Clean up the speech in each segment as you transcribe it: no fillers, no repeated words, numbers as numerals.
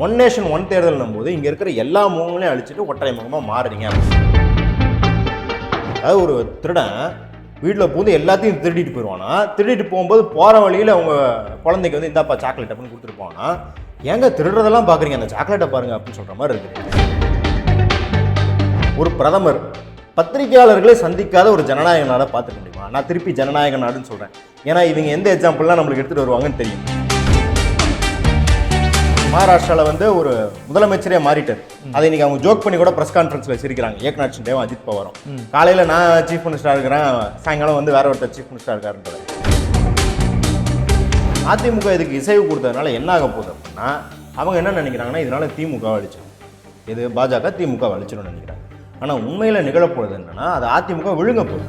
One nation one தேர்தல்னும் போது இங்கே இருக்கிற எல்லா முகங்களையும் அழிச்சிட்டு ஒற்றை முகமாக மாறுறீங்க. அதாவது ஒரு திருடன் வீட்டில் போது எல்லாத்தையும் திருடிட்டு போயிடுவானா, திருடிட்டு போகும்போது போகிற வழியில் அவங்க குழந்தைக்கு வந்து இந்தாப்பா சாக்லேட் அப்படின்னு கொடுத்துட்டு போவானா, ஏங்க திருடுறதெல்லாம் பார்க்குறீங்க, அந்த சாக்லேட்டை பாருங்க அப்படின்னு சொல்கிற மாதிரி இருக்குது. ஒரு பிரதமர் பத்திரிகையாளர்களே சந்திக்காத ஒரு ஜனநாயக நாடை பார்த்துக்க முடியுமா? நான் திருப்பி ஜனநாயக நாடுன்னு சொல்கிறேன், ஏன்னா இவங்க எந்த எக்ஸாம்பிள்லாம் நம்மளுக்கு எடுத்துகிட்டு வருவாங்கன்னு தெரியும். மகாராஷ்டிராவில் வந்து ஒரு முதலமைச்சரே மாறிட்டார். அதை இன்னைக்கு அவங்க ஜோக் பண்ணி கூட ப்ரெஸ் கான்ஃபரன்ஸில் சிரிக்கிறாங்க. ஏக்நாத் ஷிண்டேவும் அஜித் பவாரும் காலையில் நான் சீஃப் மினிஸ்டராக இருக்கிறேன், சாயங்காலம் வந்து வேற ஒருத்தர் சீஃப் மினிஸ்டராக இருக்காருன்றது. அதிமுக இதுக்கு இசைவு கொடுத்ததுனால என்ன ஆக போகுது அப்படின்னா, அவங்க என்ன நினைக்கிறாங்கன்னா இதனால திமுக அழிச்சிடும், இது பாஜக திமுக அழிச்சிடும்னு நினைக்கிறாங்க. ஆனால் உண்மையில் நிகழப்போகுது என்னன்னா, அது அதிமுக விழுங்க போகுது.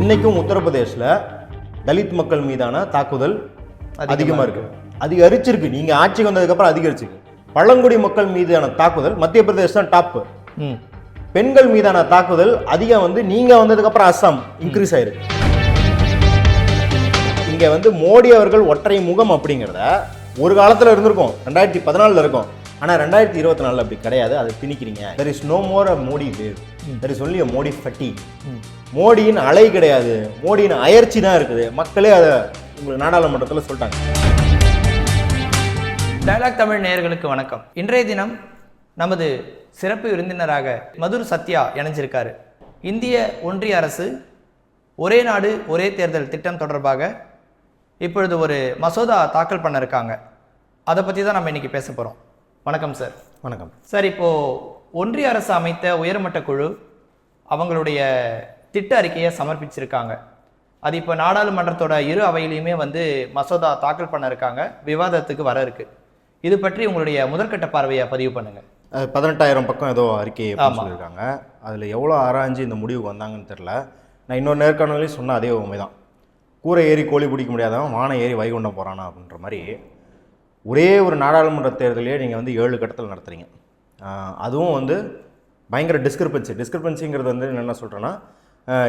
இன்னைக்கும் உத்தரப்பிரதேசில் தலித் மக்கள் மீதான தாக்குதல் அதிகமாக இருக்கு, அதிகரிச்சிருக்கு. நீங்க ஆட்சிக்கு வந்ததுக்கப்புறம் அதிகரிச்சிருக்கு. பழங்குடி மக்கள் மீதான தாக்குதல் மத்திய பிரதேஷ் தான் டாப். பெண்கள் மீதான தாக்குதல் அதிகம் வந்து நீங்க வந்ததுக்கு அப்புறம் அஸ்ஸாம் இன்க்ரீஸ் ஆயிருக்கு. இங்க வந்து மோடி அவர்கள் ஒற்றை முகம் அப்படிங்கிறத ஒரு காலத்துல இருந்திருக்கும், 2014 இருக்கும். ஆனா 2024 அப்படி கிடையாது. அதை திணிக்கிறீங்க. there is no more a Modi wave, there is only a Modi fatigue. மோடியின் அலை கிடையாது, மோடியின் அயற்சி தான் இருக்குது. மக்களே அதை உங்களுக்கு நாடாளுமன்றத்தில் சொல்லிட்டாங்க. டயலாக் தமிழ் நேயர்களுக்கு வணக்கம். இன்றைய தினம் நமது சிறப்பு விருந்தினராக மதுர் சத்யா இணைஞ்சிருக்காரு. இந்திய ஒன்றிய அரசு ஒரே நாடு ஒரே தேர்தல் திட்டம் தொடர்பாக இப்பொழுது ஒரு மசோதா தாக்கல் பண்ண இருக்காங்க. அதை பற்றி தான் நம்ம இன்னைக்கு பேச போகிறோம். வணக்கம் சார். வணக்கம் சார். இப்போது ஒன்றிய அரசு அமைத்த உயர்மட்ட குழு அவங்களுடைய திட்ட அறிக்கையை சமர்ப்பிச்சிருக்காங்க. அது இப்போ நாடாளுமன்றத்தோட இரு அவையிலையுமே வந்து மசோதா தாக்கல் பண்ண இருக்காங்க, விவாதத்துக்கு வர இருக்கு. இது பற்றி உங்களுடைய முதற்கட்ட பார்வையை பதிவு பண்ணுங்க. 18,000 பக்கம் ஏதோ அறிக்கை சொல்லியிருக்காங்க. அதில் எவ்வளோ ஆராய்ஞ்சு இந்த முடிவுக்கு வந்தாங்கன்னு தெரில. நான் இன்னொரு நேர்காணலையும் சொன்ன அதே உண்மைதான். கூரை ஏறி கோழி பிடிக்க முடியாதவன் வானம் ஏறி வைகுண்டம் போகிறானா அப்படின்ற மாதிரி ஒரே ஒரு நாடாளுமன்ற தேர்தலையே நீங்கள் வந்து 7 கட்டத்தில் நடத்துகிறீங்க. அதுவும் வந்து பயங்கர டிஸ்கிரிபன்சிங்கிறது வந்து என்ன சொல்கிறேன்னா,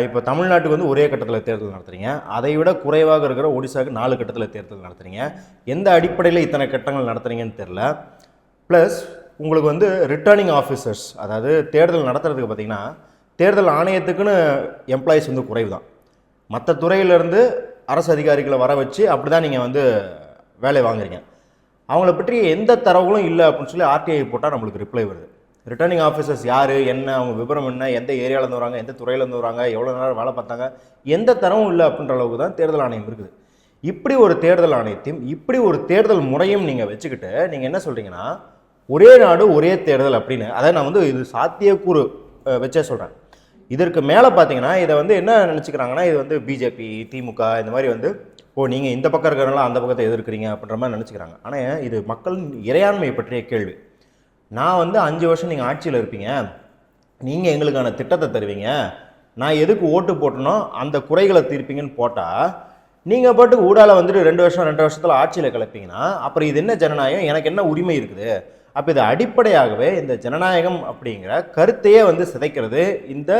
இப்போ தமிழ்நாட்டுக்கு வந்து ஒரே கட்டத்தில் தேர்தல் நடத்துறீங்க, அதை விட குறைவாக இருக்கிற ஒடிசாவுக்கு 4 கட்டத்தில் தேர்தல் நடத்துறீங்க. எந்த அடிப்படையில் இத்தனை கட்டங்கள் நடத்துறீங்கன்னு தெரில. ப்ளஸ் உங்களுக்கு வந்து ரிட்டர்னிங் ஆஃபீஸர்ஸ், அதாவது தேர்தல் நடத்துறதுக்கு பார்த்தீங்கன்னா தேர்தல் ஆணையத்துக்குன்னு எம்ப்ளாயிஸ் வந்து குறைவு தான். மற்ற துறையிலேருந்து அரசு அதிகாரிகளை வர வச்சு அப்படி தான் நீங்கள் வந்து வேலை வாங்குறீங்க. அவங்கள பற்றி எந்த தரவுகளும் இல்லை அப்படின்னு சொல்லி ஆர்டிஐ போட்டால் நம்மளுக்கு ரிப்ளை வருது. ரிட்டர்னிங் ஆஃபீஸர்ஸ் யார், என்ன, அவங்க விவரம் என்ன, எந்த ஏரியாவிலேருந்து வராங்க, எந்த துறையிலேருந்து வராங்க, எவ்வளோ நேரம் வேலை பார்த்தாங்க, எந்த தரவும் இல்லை அப்படின்ற அளவுக்கு தான் தேர்தல் ஆணையம் இருக்குது. இப்படி ஒரு தேர்தல் ஆணையத்தையும் இப்படி ஒரு தேர்தல் முறையும் நீங்கள் வச்சுக்கிட்டு நீங்கள் என்ன சொல்கிறீங்கன்னா ஒரே நாடு ஒரே தேர்தல் அப்படின்னு. அதாவது நான் வந்து இது சாத்தியக்கூறு வச்சே சொல்கிறேன். இதற்கு மேலே பார்த்தீங்கன்னா இதை வந்து என்ன நினச்சிக்கிறாங்கன்னா, இது வந்து பிஜேபி திமுக இந்த மாதிரி வந்து நீங்கள் இந்த பக்கம் இருக்கிறனால அந்த பக்கத்தை எதிர்க்கிறீங்க அப்படின்ற மாதிரி நினச்சிக்கிறாங்க. ஆனால் இது மக்களின் இறையாண்மை பற்றிய கேள்வி. நான் வந்து 5 வருஷம் நீங்கள் ஆட்சியில் இருப்பீங்க, நீங்கள் எங்களுக்கான திட்டத்தை தருவீங்க, நான் எதுக்கு ஓட்டு போட்டனோ அந்த குறைகளை தீர்ப்பீங்கன்னு போட்டால் நீங்கள் பாட்டுக்கு ஊடால வந்துட்டு 2 வருஷம் 2 வருஷத்தில் ஆட்சியில் கிளப்பீங்கன்னா அப்புறம் இது என்ன ஜனநாயகம், எனக்கு என்ன உரிமை இருக்குது? அப்போ இது அடிப்படையாகவே இந்த ஜனநாயகம் அப்படிங்கிற கருத்தையே வந்து சிதைக்கிறது. இந்த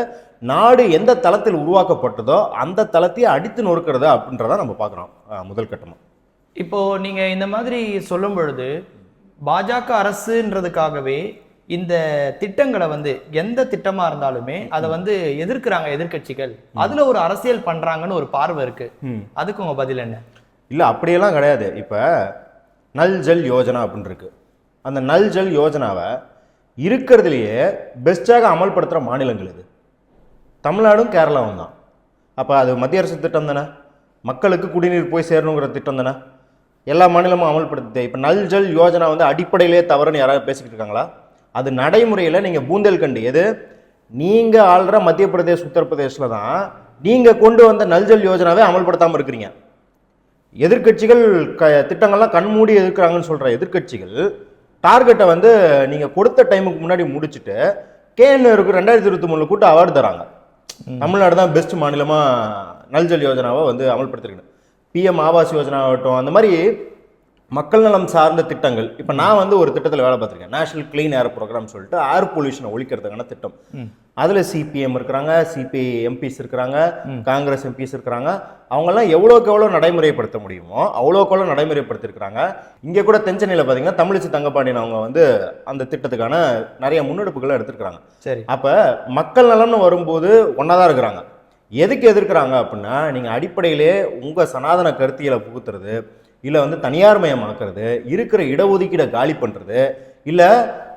நாடு எந்த தளத்தில் உருவாக்கப்பட்டதோ அந்த தளத்தையே அடித்து நொறுக்கிறதா அப்படின்றத நம்ம பார்க்குறோம் முதல் கட்டமாக. இப்போது நீங்கள் இந்த மாதிரி சொல்லும் பொழுது பாஜக அரசுன்றதுக்காகவே இந்த திட்டங்களை வந்து எந்த திட்டமா இருந்தாலுமே அதை வந்து எதிர்க்கிறாங்க எதிர்கட்சிகள். அதுல ஒரு அரசியல் பண்றாங்கன்னு ஒரு பார்வை இருக்கு. அதுக்கு உங்க பதில் என்ன? இல்ல அப்படியெல்லாம் கிடையாது. இப்ப நல் ஜல் யோஜனா அப்படின்னு இருக்கு. அந்த நல் ஜல் யோஜனாவை இருக்கிறதுலையே பெஸ்டாக அமல்படுத்துற மாநிலங்கள் இது தமிழ்நாடும் கேரளாவும் தான். அப்ப அது மத்திய அரசு திட்டம் தானே, மக்களுக்கு குடிநீர் போய் சேரணுங்கிற திட்டம் தானே, எல்லா மாநிலமும் அமல்படுத்து. இப்போ நல் ஜல் யோஜனா வந்து அடிப்படையிலே தவறுன்னு யாராவது பேசிக்கிட்டு இருக்காங்களா? அது நடைமுறையில் நீங்கள் பூந்தேல்கண்டு எது நீங்கள் ஆள்ற மத்திய பிரதேஷ் உத்தரப்பிரதேசில் தான் நீங்கள் கொண்டு வந்த நல் ஜல் யோஜனாவே அமல்படுத்தாமல் இருக்கிறீங்க. எதிர்கட்சிகள் திட்டங்கள்லாம் கண்மூடி எதிர்க்கிறாங்கன்னு சொல்கிற எதிர்கட்சிகள் டார்கெட்டை வந்து நீங்கள் கொடுத்த டைமுக்கு முன்னாடி முடிச்சுட்டு KNRக்கு 2023 கூட்ட அவார்டு தராங்க. தமிழ்நாடு தான் பெஸ்ட் மாநிலமாக நல் ஜல் யோஜனாவை வந்து அமல்படுத்திருக்கணும். PM ஆவாஸ் யோஜனா ஆகட்டும், அந்த மாதிரி மக்கள் நலம் சார்ந்த திட்டங்கள். இப்போ நான் வந்து ஒரு திட்டத்தில் வேலை பார்த்துருக்கேன், நேஷனல் கிளீன் ஏர் ப்ரோக்ராம் சொல்லிட்டு ஏர் பொல்யூஷனை ஒழிக்கிறதுக்கான திட்டம். அதில் சிபிஎம் இருக்கிறாங்க, சிபிஐ எம்பிஸ் இருக்கிறாங்க, காங்கிரஸ் எம்பிஸ் இருக்கிறாங்க. அவங்கெல்லாம் எவ்வளோக்கு எவ்வளோ நடைமுறைப்படுத்த முடியுமோ அவ்வளோக்கு எவ்வளோ நடைமுறைப்படுத்திருக்கிறாங்க. இங்கே கூட தென்சென்னையில் பார்த்தீங்கன்னா தமிழிசை தங்கப்பாண்டியன் அவங்க வந்து அந்த திட்டத்துக்கான நிறைய முன்னெடுப்புகளை எடுத்துருக்காங்க. சரி, அப்போ மக்கள் நலம்னு வரும்போது ஒன்றா தான் இருக்கிறாங்க. எதுக்கு எதிர்க்கிறாங்க அப்படின்னா, நீங்கள் அடிப்படையிலே உங்கள் சனாதன கருத்தியலை புகுத்துறது, இல்லை வந்து தனியார் மயமாக்குறது, இருக்கிற இடஒதுக்கீடை காலி பண்ணுறது, இல்லை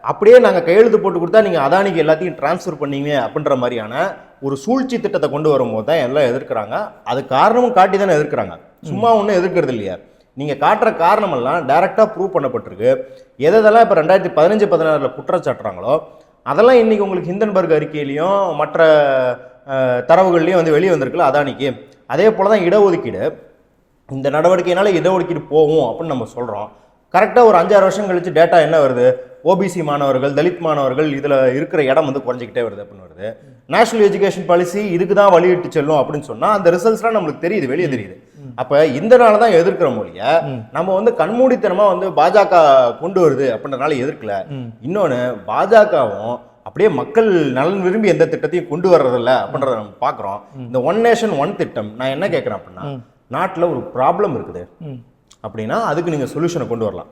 அப்படியே நாங்கள் கையெழுத்து போட்டு கொடுத்தா நீங்கள் அதானிக்கு எல்லாத்தையும் டிரான்ஸ்ஃபர் பண்ணீங்க அப்படின்ற மாதிரியான ஒரு சூழ்ச்சி திட்டத்தை கொண்டு வரும்போது தான் எல்லாம் எதிர்க்கிறாங்க. அது காரணமும் காட்டி தானே எதிர்க்கிறாங்க, சும்மா ஒன்றும் எதிர்க்கிறது இல்லையா. நீங்கள் காட்டுற காரணமெல்லாம் டைரெக்டாக ப்ரூவ் பண்ணப்பட்டிருக்கு. எதெல்லாம் இப்போ 2015-16 குற்றம் சாட்டுறாங்களோ அதெல்லாம் இன்றைக்கி உங்களுக்கு ஹிண்டன்பர்க் அறிக்கையிலையும் மற்ற தரவுகள்லையும் வந்து வெளியே வந்திருக்குல்ல அதானிக்கு. அதே போல் தான் இடஒதுக்கீடு. இந்த நடவடிக்கையினால இடஒதுக்கீடு போகும் அப்படின்னு நம்ம சொல்கிறோம். கரெக்டாக ஒரு 5-6 வருஷம் கழிச்சு டேட்டா என்ன வருது, ஓபிசி மாணவர்கள், தலித் மாணவர்கள் இதில் இருக்கிற இடம் வந்து குறைஞ்சிக்கிட்டே வருது அப்படின்னு வருது. நேஷனல் எஜுகேஷன் பாலிசி இதுக்கு தான் வழியிட்டு செல்லும் அப்படின்னு சொன்னால் அந்த ரிசல்ட்ஸ்லாம் நம்மளுக்கு தெரியுது, வெளியே தெரியுது. அப்போ இந்த நாள் தான் எதிர்க்கிற மொழிய நம்ம வந்து கண்மூடித்தனமாக வந்து பாஜக கொண்டு வருது அப்படின்றனால எதிர்க்கல. இன்னொன்று, பாஜகவும் அப்படியே மக்கள் நலன் விரும்பி எந்த திட்டத்தையும் கொண்டு வர்றதில்ல அப்படின்றத நம்ம பார்க்குறோம். இந்த ஒன் நேஷன் ஒன் திட்டம், நான் என்ன கேட்குறேன் அப்படின்னா, நாட்டில் ஒரு ப்ராப்ளம் இருக்குது அப்படின்னா அதுக்கு நீங்கள் சொல்யூஷனை கொண்டு வரலாம்.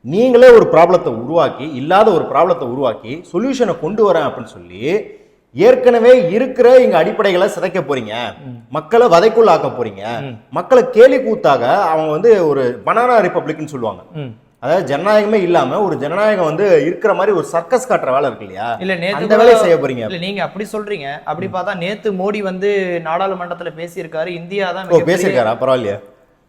நீங்களே ஒரு ப்ராப்ளத்தை உருவாக்கி, இல்லாத ஒரு ப்ராப்ளத்தை உருவாக்கி சொல்யூஷனை கொண்டு வரேன் அப்படின்னு சொல்லி ஏற்கனவே இருக்கிற இங்க அடிப்படைகளை சிதைக்க போறீங்க, மக்களை வதைக்குள்ள ஆக்க போறீங்க. மக்களை கேலி கூத்தாக அவங்க வந்து ஒரு பனானா ரிப்பப்ளிக்னு சொல்லுவாங்க. அதாவது ஜனநாயகமே இல்லாம ஒரு ஜனநாயகம் வந்து இருக்கிற மாதிரி ஒரு சர்க்கஸ் காட்டுற வேலை இருக்கு இல்லையா, இல்ல அந்த வேலையை செய்ய போறீங்க. இல்ல நீங்க அப்படி சொல்றீங்க. அப்படி பார்த்தா நேத்து மோடி வந்து நாடாளுமன்றத்துல பேசியிருக்காரு. இந்தியா தான் பேசியிருக்காரா? பரவாயில்லையா?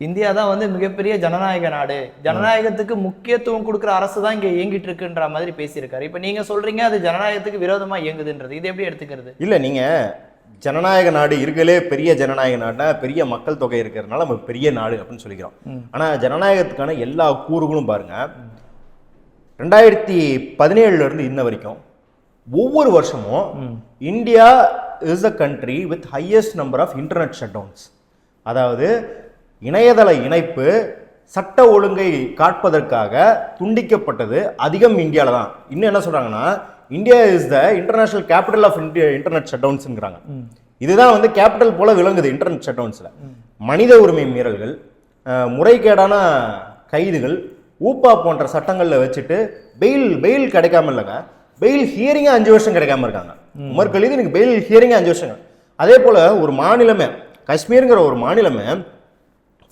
இந்தியா தான் வந்து மிகப்பெரிய ஜனநாயக நாடு, ஜனநாயகத்துக்கு முக்கியத்துவம் கொடுக்குற அரசு தான் இங்க இயங்கிட்டு இருக்குன்ற மாதிரி பேசியிருக்காரு. இப்ப நீங்க சொல்றீங்க அது ஜனநாயகத்துக்கு விரோதமா இயங்குதுன்றது, இது எப்படி எடுத்துக்கிறது? இல்ல, நீங்க ஜனநாயக நாடு இருக்கலே பெரிய ஜனநாயக நாடுனா பெரிய மக்கள் தொகை இருக்கிறதுனால நம்ம பெரிய நாடு அப்படின்னு சொல்லிக்கிறோம். ஆனா ஜனநாயகத்துக்கான எல்லா கூறுகளும் பாருங்க, 2017 இருந்து இன்ன வரைக்கும் ஒவ்வொரு வருஷமும் India is a country with highest number of internet shutdowns. அதாவது இணையதள இணைப்பு சட்ட ஒழுங்கை காட்பதற்காக துண்டிக்கப்பட்டது அதிகம் இந்தியாவில் தான். இன்னும் என்ன சொல்றாங்கன்னா, India is the international capital of internet shut டவுன்ஸ்ங்கிறாங்க. இதுதான் வந்து கேபிட்டல் போல விளங்குது இன்டர்நெட் ஷட் டவுன்ஸ்ல. மனித உரிமை மீறல்கள், முறைகேடான கைதுகள், ஊப்பா போன்ற சட்டங்களில் வச்சுட்டு பெயில் கிடைக்காம இல்லைங்க, பெயில் ஹியரிங்க 5 வருஷம் கிடைக்காம இருக்காங்க. உமர் கலீது எனக்கு பெயில் ஹியரிங்க 5 வருஷங்க. அதே போல ஒரு மாநிலமே, காஷ்மீருங்கிற ஒரு மாநிலமே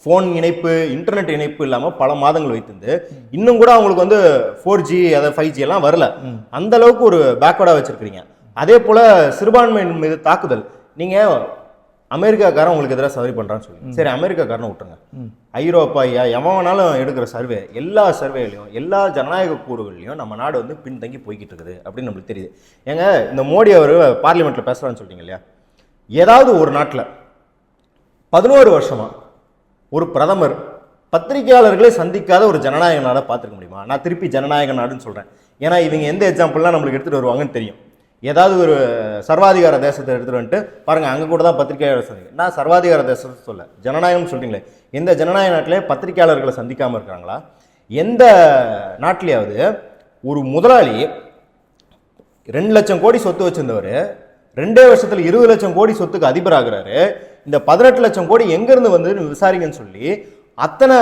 ஃபோன் இணைப்பு, இன்டர்நெட் இணைப்பு இல்லாமல் பல மாதங்கள் வைத்திருந்து இன்னும் கூட அவங்களுக்கு வந்து 4G அதாவது 5G எல்லாம் வரல. அந்த அளவுக்கு ஒரு பேக்வர்டாக வச்சிருக்கிறீங்க. அதே போல சிறுபான்மையின் மீது தாக்குதல். நீங்க அமெரிக்காக்காரன் உங்களுக்கு எதிராக சர்வே பண்றான்னு சொல்லி, சரி அமெரிக்காக்காரனை விட்டுருங்க, ஐரோப்பா எவன் வேணாலும் எடுக்கிற சர்வே, எல்லா சர்வேலையும் எல்லா ஜனநாயக கூறுகள்லையும் நம்ம நாடு வந்து பின்தங்கி போய்கிட்டு இருக்குது அப்படின்னு நம்மளுக்கு தெரியுது. ஏங்க, இந்த மோடி அவர் பார்லிமெண்ட்ல பேசுறான்னு சொல்றீங்க இல்லையா, ஏதாவது ஒரு நாட்டில் 11 வருஷமா ஒரு பிரதமர் பத்திரிகையாளர்களை சந்திக்காத ஒரு ஜனநாயக நாடை பார்த்துக்க முடியுமா? நான் திருப்பி ஜனநாயக நாடுன்னு சொல்கிறேன், ஏன்னா இவங்க எந்த எக்ஸாம்பிள்லாம் நம்மளுக்கு எடுத்துகிட்டு வருவாங்கன்னு தெரியும். ஏதாவது ஒரு சர்வாதிகார தேசத்தை எடுத்துகிட்டு வந்துட்டு பாருங்கள், அங்கே கூட தான் பத்திரிகையாளர் சந்திக்க. நான் சர்வாதிகார தேசத்தை சொல்ல, ஜனநாயகம்னு சொல்கிறீங்களே, எந்த ஜனநாயக நாட்டிலே பத்திரிகையாளர்களை சந்திக்காமல் இருக்கிறாங்களா? எந்த நாட்டிலேயாவது ஒரு முதலாளி 2 லட்சம் கோடி சொத்து வச்சிருந்தவர் 2 வருஷத்தில் 20 லட்சம் கோடி சொத்துக்கு அதிபராகிறாரு, இந்த 18 லட்சம் கோடி எங்கேருந்து வந்து விசாரிங்கன்னு சொல்லி அத்தனை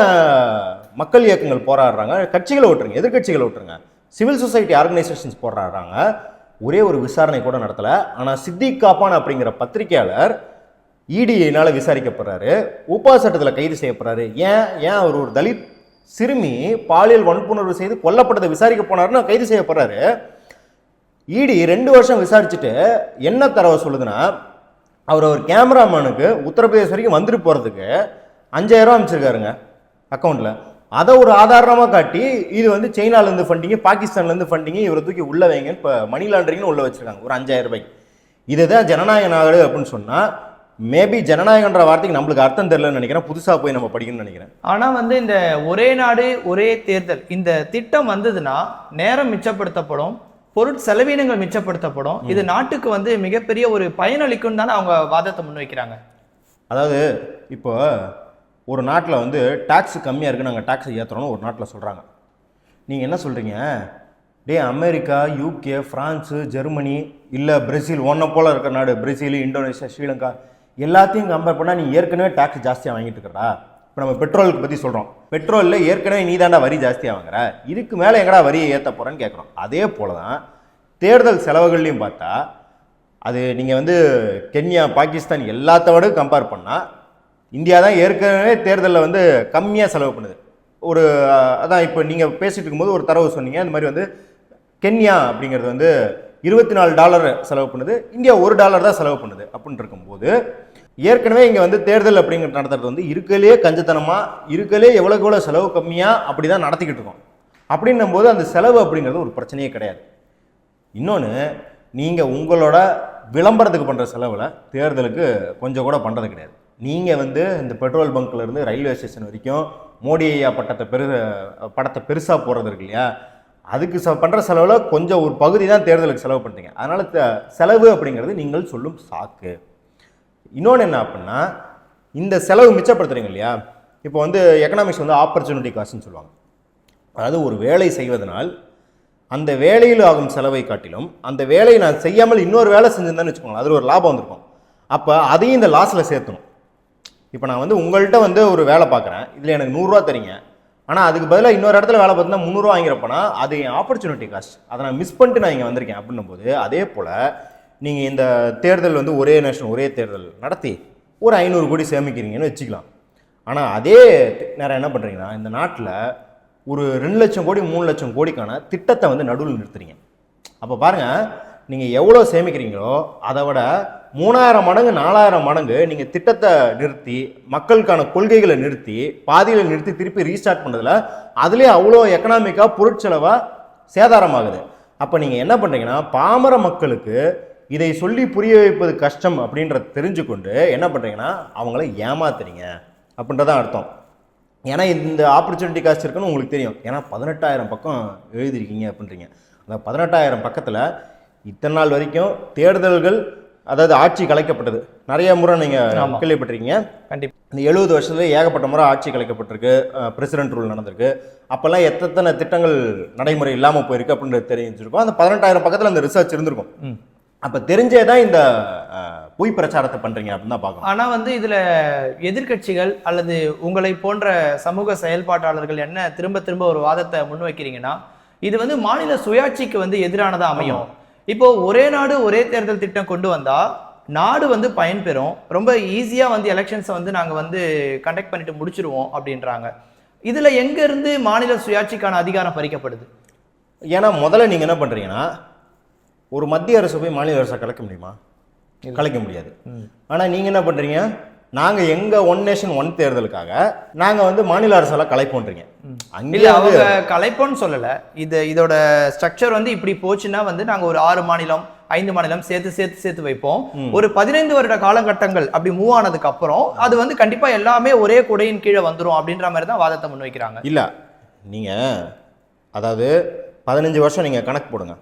மக்கள் இயக்கங்கள் போராடுறாங்க. கட்சிகளை விட்டுருங்க, எதிர்கட்சிகளை விட்டுருங்க, சிவில் சொசைட்டி ஆர்கனைசேஷன்ஸ் போராடுறாங்க, ஒரே ஒரு விசாரணை கூட நடத்தலை. ஆனால் சித்திக் காப்பான் அப்படிங்கிற பத்திரிகையாளர் இடியினால் விசாரிக்கப்படுறாரு, உப்பா சட்டத்தில் கைது செய்யப்படுறாரு. ஏன் அவர் ஒரு தலித் சிறுமி பாலியல் வன்புணர்வு செய்து கொல்லப்பட்டதை விசாரிக்க போனாருன்னு கைது செய்யப்படுறாரு. இடி 2 வருஷம் விசாரிச்சுட்டு என்ன தரவை சொல்லுதுன்னா, அவர் கேமராமேனுக்கு உத்தரப்பிரதேச வரைக்கும் வந்துட்டு போகிறதுக்கு 5000 அமைச்சிருக்காருங்க அக்கௌண்ட்டில். அதை ஒரு ஆதாரமாக காட்டி இது வந்து சைனாலேருந்து ஃபண்டிங்கு, பாகிஸ்தான்லேருந்து ஃபண்டிங்கு, இவரை தூக்கி உள்ள வைங்கன்னு இப்போ மணி லாண்டரிங்னு உள்ள வச்சுருக்காங்க ஒரு 5000 ரூபாய்க்கு. இதுதான் ஜனநாயக நாடு அப்படின்னு சொன்னால், மேபி ஜனநாயகன்ற வார்த்தைக்கு நம்மளுக்கு அர்த்தம் தெரியலன்னு நினைக்கிறேன், புதுசாக போய் நம்ம படிக்கணும்னு நினைக்கிறேன். ஆனால் வந்து இந்த ஒரே நாடு ஒரே தேர்தல் இந்த திட்டம் வந்ததுன்னா நேரம் மிச்சப்படுத்தப்படும், பொருட்செலவீனங்கள் மிச்சப்படுத்தப்படும், இது நாட்டுக்கு வந்து மிகப்பெரிய ஒரு பயனளிக்கும் தானே அவங்க வாதத்தை முன்வைக்கிறாங்க. அதாவது இப்போ ஒரு நாட்டில் வந்து டேக்ஸ் கம்மியாக இருக்குது, நாங்கள் டேக்ஸை ஏற்றுறோன்னு ஒரு நாட்டில் சொல்கிறாங்க. நீங்கள் என்ன சொல்கிறீங்க? அமெரிக்கா, யூகே, ஃப்ரான்ஸு, ஜெர்மனி, இல்லை பிரேசில், ஒன்றை போல் இருக்கிற நாடு பிரேசில், இந்தோனேஷியா, ஸ்ரீலங்கா எல்லாத்தையும் கம்பேர் பண்ணால் நீ ஏற்கனவே டேக்ஸ் ஜாஸ்தியாக வாங்கிட்டு இருக்கடா. இப்போ நம்ம பெட்ரோலுக்கு பற்றி சொல்கிறோம். பெட்ரோலில் ஏற்கனவே நீ தாண்டா வரி ஜாஸ்தியாக வாங்குற, இதுக்கு மேலே எங்கடா வரியை ஏற்ற போகிறேன்னு கேட்குறோம். அதே போல் தான் தேர்தல் செலவுகள்லையும் பார்த்தா அது நீங்கள் வந்து கென்யா, பாகிஸ்தான் எல்லாத்தோட கம்பேர் பண்ணால் இந்தியா தான் ஏற்கனவே தேர்தலில் வந்து கம்மியாக செலவு பண்ணுது. ஒரு அதான் இப்போ நீங்கள் பேசிகிட்டு இருக்கும்போது ஒரு தரவு சொன்னீங்க, இந்த மாதிரி வந்து கென்யா அப்படிங்கிறது வந்து $24 செலவு பண்ணுது, இந்தியா $1 தான் செலவு பண்ணுது அப்படின்னு இருக்கும்போது ஏற்கனவே இங்கே வந்து தேர்தல் அப்படிங்கிற நடத்துறது வந்து இருக்கலே கஞ்சத்தனமாக, இருக்கலே எவ்வளோக்கு எவ்வளோ செலவு கம்மியாக அப்படி தான் நடத்திக்கிட்டு இருக்கோம். அப்படின்னும் போது அந்த செலவு அப்படிங்கிறது ஒரு பிரச்சனையே கிடையாது. இன்னொன்று, நீங்கள் உங்களோட விளம்பரத்துக்கு பண்ணுற செலவில் தேர்தலுக்கு கொஞ்சம் கூட பண்ணுறது கிடையாது. நீங்கள் வந்து இந்த பெட்ரோல் பங்க்லேருந்து ரயில்வே ஸ்டேஷன் வரைக்கும் மோடி ஐயா படத்தை பெருசாக போடுறது இருக்கு இல்லையா, அதுக்கு பண்ணுற செலவில் கொஞ்சம் ஒரு பகுதி தான் தேர்தலுக்கு செலவு பண்ணுறீங்க. அதனால் செலவு அப்படிங்கிறது நீங்கள் சொல்லும் சாக்கு. இன்னொன்று என்ன அப்படின்னா, இந்த செலவு மிச்சப்படுத்துறீங்க இல்லையா, இப்போ வந்து எக்கனாமிக்ஸ் வந்து ஆப்பர்ச்சுனிட்டி காஸ்ட்னு சொல்லுவாங்க. அதாவது ஒரு வேலை செய்வதனால் அந்த வேலையில் ஆகும் செலவை காட்டிலும் அந்த வேலையை நான் செய்யாமல் இன்னொரு வேலை செஞ்சிருந்தேன்னு வச்சுக்கோங்க, அதில் ஒரு லாபம் வந்திருக்கும். அப்போ அதையும் இந்த லாஸில் சேர்த்தணும். இப்போ நான் வந்து உங்கள்கிட்ட வந்து ஒரு வேலை பார்க்குறேன், இதில் எனக்கு 100 ரூபா தரீங்க, ஆனால் அதுக்கு பதிலாக இன்னொரு இடத்துல வேலை பார்த்தீங்கன்னா 300 ரூபா வாங்கிறப்பனா அது என் ஆப்பர்ச்சுனிட்டி காஸ்ட், அதை நான் மிஸ் பண்ணிட்டு நான் இங்கே வந்திருக்கேன் அப்படின்னும் போது, அதே போல் நீங்கள் இந்த தேர்தல் வந்து ஒரே நேஷன் ஒரே தேர்தல் நடத்தி ஒரு 500 கோடி சேமிக்கிறீங்கன்னு வச்சுக்கலாம். ஆனால் அதே நேரம் என்ன பண்ணுறீங்கன்னா, இந்த நாட்டில் ஒரு 2 லட்சம் கோடி 3 லட்சம் கோடிக்கான திட்டத்தை வந்து நடுவில் நிறுத்துறீங்க. அப்போ பாருங்கள், நீங்கள் எவ்வளோ சேமிக்கிறீங்களோ அதை விட 3000 மடங்கு 4000 மடங்கு நீங்கள் திட்டத்தை நிறுத்தி மக்களுக்கான கொள்கைகளை நிறுத்தி பாதியில் நிறுத்தி திருப்பி ரீஸ்டார்ட் பண்ணுறதுல அதுலேயே அவ்வளோ எக்கனாமிக்காக பொருட்செலவாக சேதாரமாகுது. அப்போ நீங்கள் என்ன பண்ணுறீங்கன்னா, பாமர மக்களுக்கு இதை சொல்லி புரிய வைப்பது கஷ்டம் அப்படின்றத தெரிஞ்சுக்கொண்டு என்ன பண்ணுறீங்கன்னா, அவங்கள ஏமாத்துறீங்க அப்படின்றதான் அர்த்தம். ஏன்னா இந்த ஆப்பர்ச்சுனிட்டி காஸ்ட் இருக்குன்னு உங்களுக்கு தெரியும். ஏன்னா 18,000 பக்கம் எழுதிருக்கீங்க அப்படின்றீங்க. அந்த 18,000 பக்கத்தில் இத்தனை நாள் வரைக்கும் தேர்தல்கள், அதாவது ஆட்சி கலைக்கப்பட்டது நிறைய முறை நீங்கள் கேள்விப்பட்டிருக்கீங்க. கண்டிப்பாக இந்த 70 வருஷத்துல ஏகப்பட்ட முறை ஆட்சி கலைக்கப்பட்டிருக்கு, பிரசிடென்ட் ரூல் நடந்திருக்கு. அப்போல்லாம் எத்தனை திட்டங்கள் நடைமுறை இல்லாமல் போயிருக்கு அப்படின்றது தெரிஞ்சிருக்கும். அந்த 18,000 பக்கத்தில் அந்த ரிசர்ச் இருந்திருக்கும். அப்போ தெரிஞ்சே தான் இந்த பொய் பிரச்சாரத்தை பண்ணுறீங்க அப்படின்னு தான் பார்க்கணும். ஆனால் வந்து இதில் எதிர்க்கட்சிகள் அல்லது உங்களை போன்ற சமூக செயல்பாட்டாளர்கள் என்ன திரும்ப திரும்ப ஒரு வாதத்தை முன்வைக்கிறீங்கன்னா, இது வந்து மாநில சுயாட்சிக்கு வந்து எதிரானதாக அமையும். இப்போ ஒரே நாடு ஒரே தேர்தல் திட்டம் கொண்டு வந்தா நாடு வந்து பயன்பெறும், ரொம்ப ஈஸியா வந்து எலெக்ஷன்ஸை வந்து நாங்க வந்து கண்டக்ட் பண்ணிட்டு முடிச்சிருவோம் அப்படின்றாங்க. இதுல எங்க இருந்து மாநில சுயாட்சிக்கான அதிகாரம் பறிக்கப்படுது? ஏன்னா முதல்ல நீங்க என்ன பண்றீங்கன்னா, ஒரு மத்திய அரசு போய் மாநில அரசை கலைக்க முடியுமா? கலைக்க முடியாது. ஆனா நீங்க என்ன பண்றீங்க, நாங்க எங்க ஒன் நேஷன் ஒன் தேர்தலுக்காக நாங்க வந்து மாநில அரசெல்லாம் கலைப்போன்றீங்க. இல்ல, அவங்க கலைப்போன்னு சொல்லல. இதோட ஸ்ட்ரக்சர் வந்து இப்படி போச்சுன்னா வந்து நாங்க ஒரு 6 மாநிலம் 5 மாநிலம் சேர்த்து வைப்போம். ஒரு 15 வருட காலகட்டங்கள் அப்படி மூவ் ஆனதுக்கு அப்புறம் அது வந்து கண்டிப்பா எல்லாமே ஒரே குடையின் கீழே வந்துரும் அப்படின்ற மாதிரி தான் வாதத்தை முன்வைக்கிறாங்க. இல்ல, நீங்க அதாவது 15 வருஷம் நீங்க கணக்கு போடுங்க.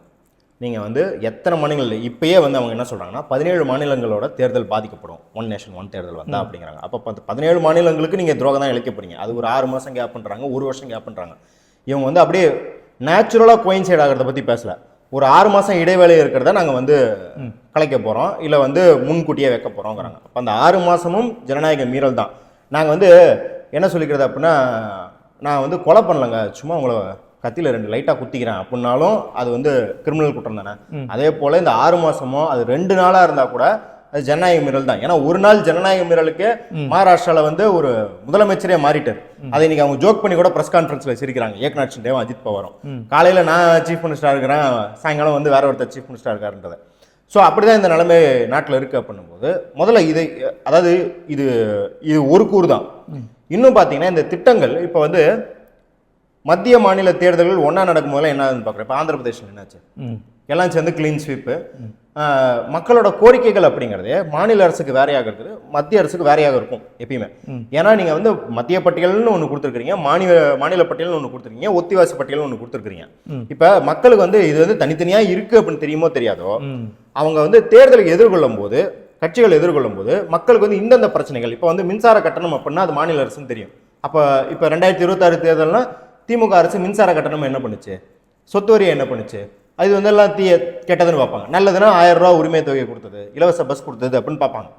நீங்கள் வந்து எத்தனை மாநிலங்கள் இப்போயே வந்து அவங்க என்ன சொல்கிறாங்கன்னா, 17 மாநிலங்களோட தேர்தல் பாதிக்கப்படும் ஒன் நேஷன் ஒன் தேர்தல் வந்தா அப்படிங்கிறாங்க. அப்போ 17 மாநிலங்களுக்கு நீங்கள் துரோகம் தான் இழைக்க போறீங்க. அது ஒரு 6 மாதம் கேப் பண்ணுறாங்க, 1 வருஷம் கேப் பண்ணுறாங்க. இவங்க வந்து அப்படியே நேச்சுரலாக கோயின்சைட் ஆகிறத பற்றி பேசல. ஒரு 6 மாதம் இடைவேளை இருக்கிறத நாங்கள் வந்து கலைக்க போகிறோம், இல்லை வந்து முன்கூட்டியே வைக்க போகிறோங்கிறாங்க. அப்போ அந்த 6 மாதமும் ஜனநாயக மீறல் தான். நாங்கள் வந்து என்ன சொல்லிக்கிறது அப்படின்னா, நான் வந்து கொலை பண்ணலங்க, சும்மா உங்களை கத்தியில் 2 லைட்டாக குத்திக்கிறேன் அப்படின்னாலும் அது வந்து கிரிமினல் குற்றம் தானே. அதே போல் இந்த 6 மாதமோ அது 2 நாளாக இருந்தால் கூட அது ஜனநாயக மீறல் தான். ஏன்னா ஒரு நாள் ஜனநாயக மீறலுக்கு மகாராஷ்டிராவில் வந்து ஒரு முதலமைச்சரே மாறிட்டார். அதை இன்னைக்கு அவங்க ஜோக் பண்ணி கூட ப்ரெஸ் கான்ஃபரன்ஸில் சிரிக்கிறாங்க. ஏக்நாத் ஷிண்டேவும் அஜித் பவாரும் காலையில் நான் சீஃப் மினிஸ்டராக இருக்கிறேன், சாயங்காலம் வந்து வேற ஒருத்தர் சீஃப் மினிஸ்டராக இருக்காருன்றதை. ஸோ அப்படிதான் இந்த நிலைமை நாட்டில் இருக்குது அப்படின்னும்போது முதல்ல இதை, அதாவது இது ஒரு கூறு தான். இன்னும் பார்த்தீங்கன்னா இந்த திட்டங்கள் இப்போ வந்து மத்திய மாநில தேர்தல்கள் ஒன்றா நடக்கும் போதெல்லாம் என்ன பார்க்குறேன். இப்போ ஆந்திர பிரதேசில் என்னாச்சு, எல்லாம் சேர்ந்து கிளீன் ஸ்வீப்பு. மக்களோட கோரிக்கைகள் அப்படிங்கிறது மாநில அரசுக்கு வேறையாக இருக்குது, மத்திய அரசுக்கு வேறையாக இருக்கும் எப்பயுமே. ஏன்னா நீங்கள் வந்து மத்திய பட்டியல்னு ஒன்று கொடுத்துருக்கீங்க, மாநில பட்டியல்னு ஒன்று கொடுத்துருக்கீங்க, ஒத்திவாசி பட்டியல்னு ஒன்று கொடுத்துருக்கீங்க. இப்போ மக்களுக்கு வந்து இது வந்து தனித்தனியாக இருக்குது அப்படின்னு தெரியுமோ தெரியாதோ, அவங்க வந்து தேர்தலுக்கு எதிர்கொள்ளும் போது கட்சிகள் எதிர்கொள்ளும் போது மக்களுக்கு வந்து இந்தந்த பிரச்சனைகள், இப்போ வந்து மின்சார கட்டணம் அப்படின்னா அது மாநில அரசுன்னு தெரியும். அப்போ இப்போ 2026 தேர்தல்னா திமுக அரசு மின்சார கட்டணம் என்ன பண்ணுச்சு, சொத்து வரியை என்ன பண்ணுச்சு, அது வந்து எல்லாம் கெட்டதுன்னு பார்ப்பாங்க. நல்லதுன்னா 1000 ரூபா உரிமை தொகை கொடுத்தது, இலவச பஸ் கொடுத்தது அப்படின்னு பார்ப்பாங்க.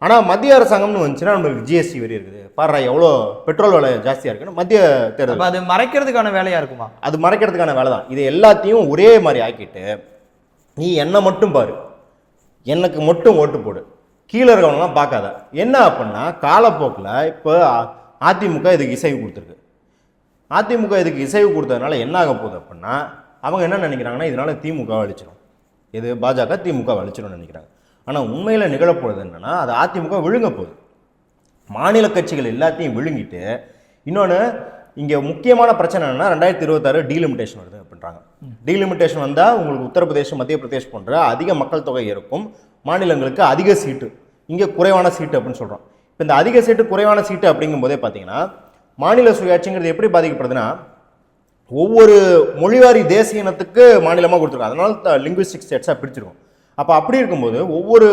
ஆனால் மத்திய அரசாங்கம்னு வந்துச்சுன்னா நம்மளுக்கு ஜிஎஸ்டி வரி இருக்குது, பாரு எவ்வளோ பெட்ரோல் விலை ஜாஸ்தியாக இருக்குன்னு மத்திய தேர்தல். அது மறைக்கிறதுக்கான வேலையாக இருக்குமா? அது மறைக்கிறதுக்கான வேலை தான். இது எல்லாத்தையும் ஒரே மாதிரி ஆக்கிட்டு நீ என்னை மட்டும் பாரு, எனக்கு மட்டும் ஓட்டு போடு, கீழே இருக்கவங்களாம் பார்க்காத. என்ன அப்படின்னா காலப்போக்கில் இப்போ அதிமுக இதுக்கு இசைவு கொடுத்துருக்கு. அதிமுக இதுக்கு இசைவு கொடுத்ததுனால என்ன ஆக போகுது அப்படின்னா, அவங்க என்ன நினைக்கிறாங்கன்னா இதனால திமுக அழிச்சிடும், இது பாஜக திமுக அழிச்சிடும்னு நினைக்கிறாங்க. ஆனால் உண்மையில் நிகழப்போகுது என்னன்னா, அது அதிமுக விழுங்க போகுது. மாநில கட்சிகள் எல்லாத்தையும் விழுங்கிட்டு, இன்னொன்று இங்கே முக்கியமான பிரச்சனை என்னன்னா 2026 டீலிமிட்டேஷன் வருது அப்படின்றாங்க. டீலிமிட்டேஷன் வந்தால் உங்களுக்கு உத்தரப்பிரதேசம், மத்திய பிரதேஷ் போன்ற அதிக மக்கள் தொகை இருக்கும் மாநிலங்களுக்கு அதிக சீட்டு, இங்கே குறைவான சீட்டு அப்படின்னு சொல்கிறோம். இப்போ இந்த அதிக சீட்டு குறைவான சீட்டு அப்படிங்கும் போதே பார்த்தீங்கன்னா மாநில சுயாட்சிங்கிறது எப்படி பாதிக்கப்படுதுன்னா, ஒவ்வொரு மொழிவாரி தேசிய இனத்துக்கு மாநிலமாக கொடுத்துருக்கோம், அதனால லிங்குவிஸ்டிக் ஸ்டேட்ஸாக பிரிச்சிருக்கோம். அப்போ அப்படி இருக்கும்போது ஒவ்வொரு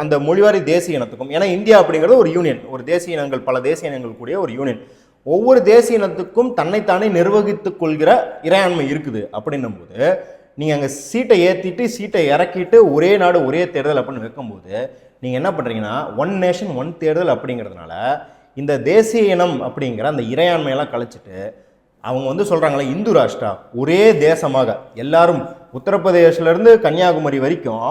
அந்த மொழிவாரி தேசிய இனத்துக்கும், ஏன்னா இந்தியா அப்படிங்கிறது ஒரு யூனியன், ஒரு தேசிய இனங்கள் பல தேசிய இனங்கள் கூடிய ஒரு யூனியன், ஒவ்வொரு தேசிய இனத்துக்கும் தன்னைத்தானே நிர்வகித்துக் கொள்கிற இறையாண்மை இருக்குது. அப்படின்னும் போது நீங்கள் அங்கே சீட்டை ஏற்றிட்டு சீட்டை இறக்கிட்டு ஒரே நாடு ஒரே தேர்தல் அப்படின்னு வைக்கும்போது நீங்கள் என்ன பண்ணுறீங்கன்னா ஒன் நேஷன் ஒன் தேர்தல் அப்படிங்கிறதுனால இந்த தேசிய இனம் அப்படிங்கிற அந்த இறையாண்மையெல்லாம் கழிச்சிட்டு அவங்க வந்து சொல்கிறாங்களே இந்து ராஷ்டிரா, ஒரே தேசமாக எல்லாரும் உத்தரப்பிரதேசிலேருந்து கன்னியாகுமரி வரைக்கும்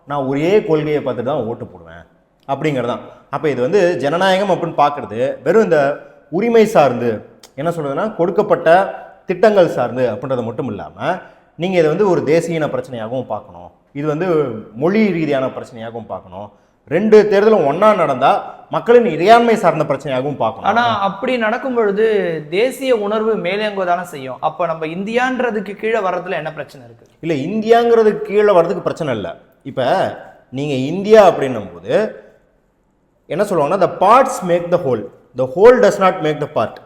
நான் ஒரே கொள்கையை பார்த்துட்டு தான் ஓட்டு போடுவேன் அப்படிங்கிறது தான். அப்போ இது வந்து ஜனநாயகம் அப்படின்னு பார்க்குறது வெறும் இந்த உரிமை சார்ந்து என்ன சொல்கிறதுனா கொடுக்கப்பட்ட திட்டங்கள் சார்ந்து அப்படின்றது மட்டும் இல்லாமல் நீங்கள் இதை வந்து ஒரு தேசிய இன பிரச்சனையாகவும் பார்க்கணும், இது வந்து மொழி ரீதியான பிரச்சனையாகவும் பார்க்கணும், ரெண்டு தேர்தலும் ஒன்றா நடந்தால் மக்களின் இறையாண்மை சார்ந்த பிரச்சனையாகவும் பார்க்கணும். ஆனால் அப்படி நடக்கும் பொழுது தேசிய உணர்வு மேலேங்குவதானே செய்யும். அப்போ நம்ம இந்தியான்றதுக்கு கீழே வர்றதுல என்ன பிரச்சனை இருக்குது? இல்லை, இந்தியாங்கிறதுக்கு கீழே வர்றதுக்கு பிரச்சனை இல்லை. இப்போ நீங்கள் இந்தியா அப்படின்னும் போது என்ன சொல்லுவாங்கன்னா the parts make the whole, the whole does not make the part.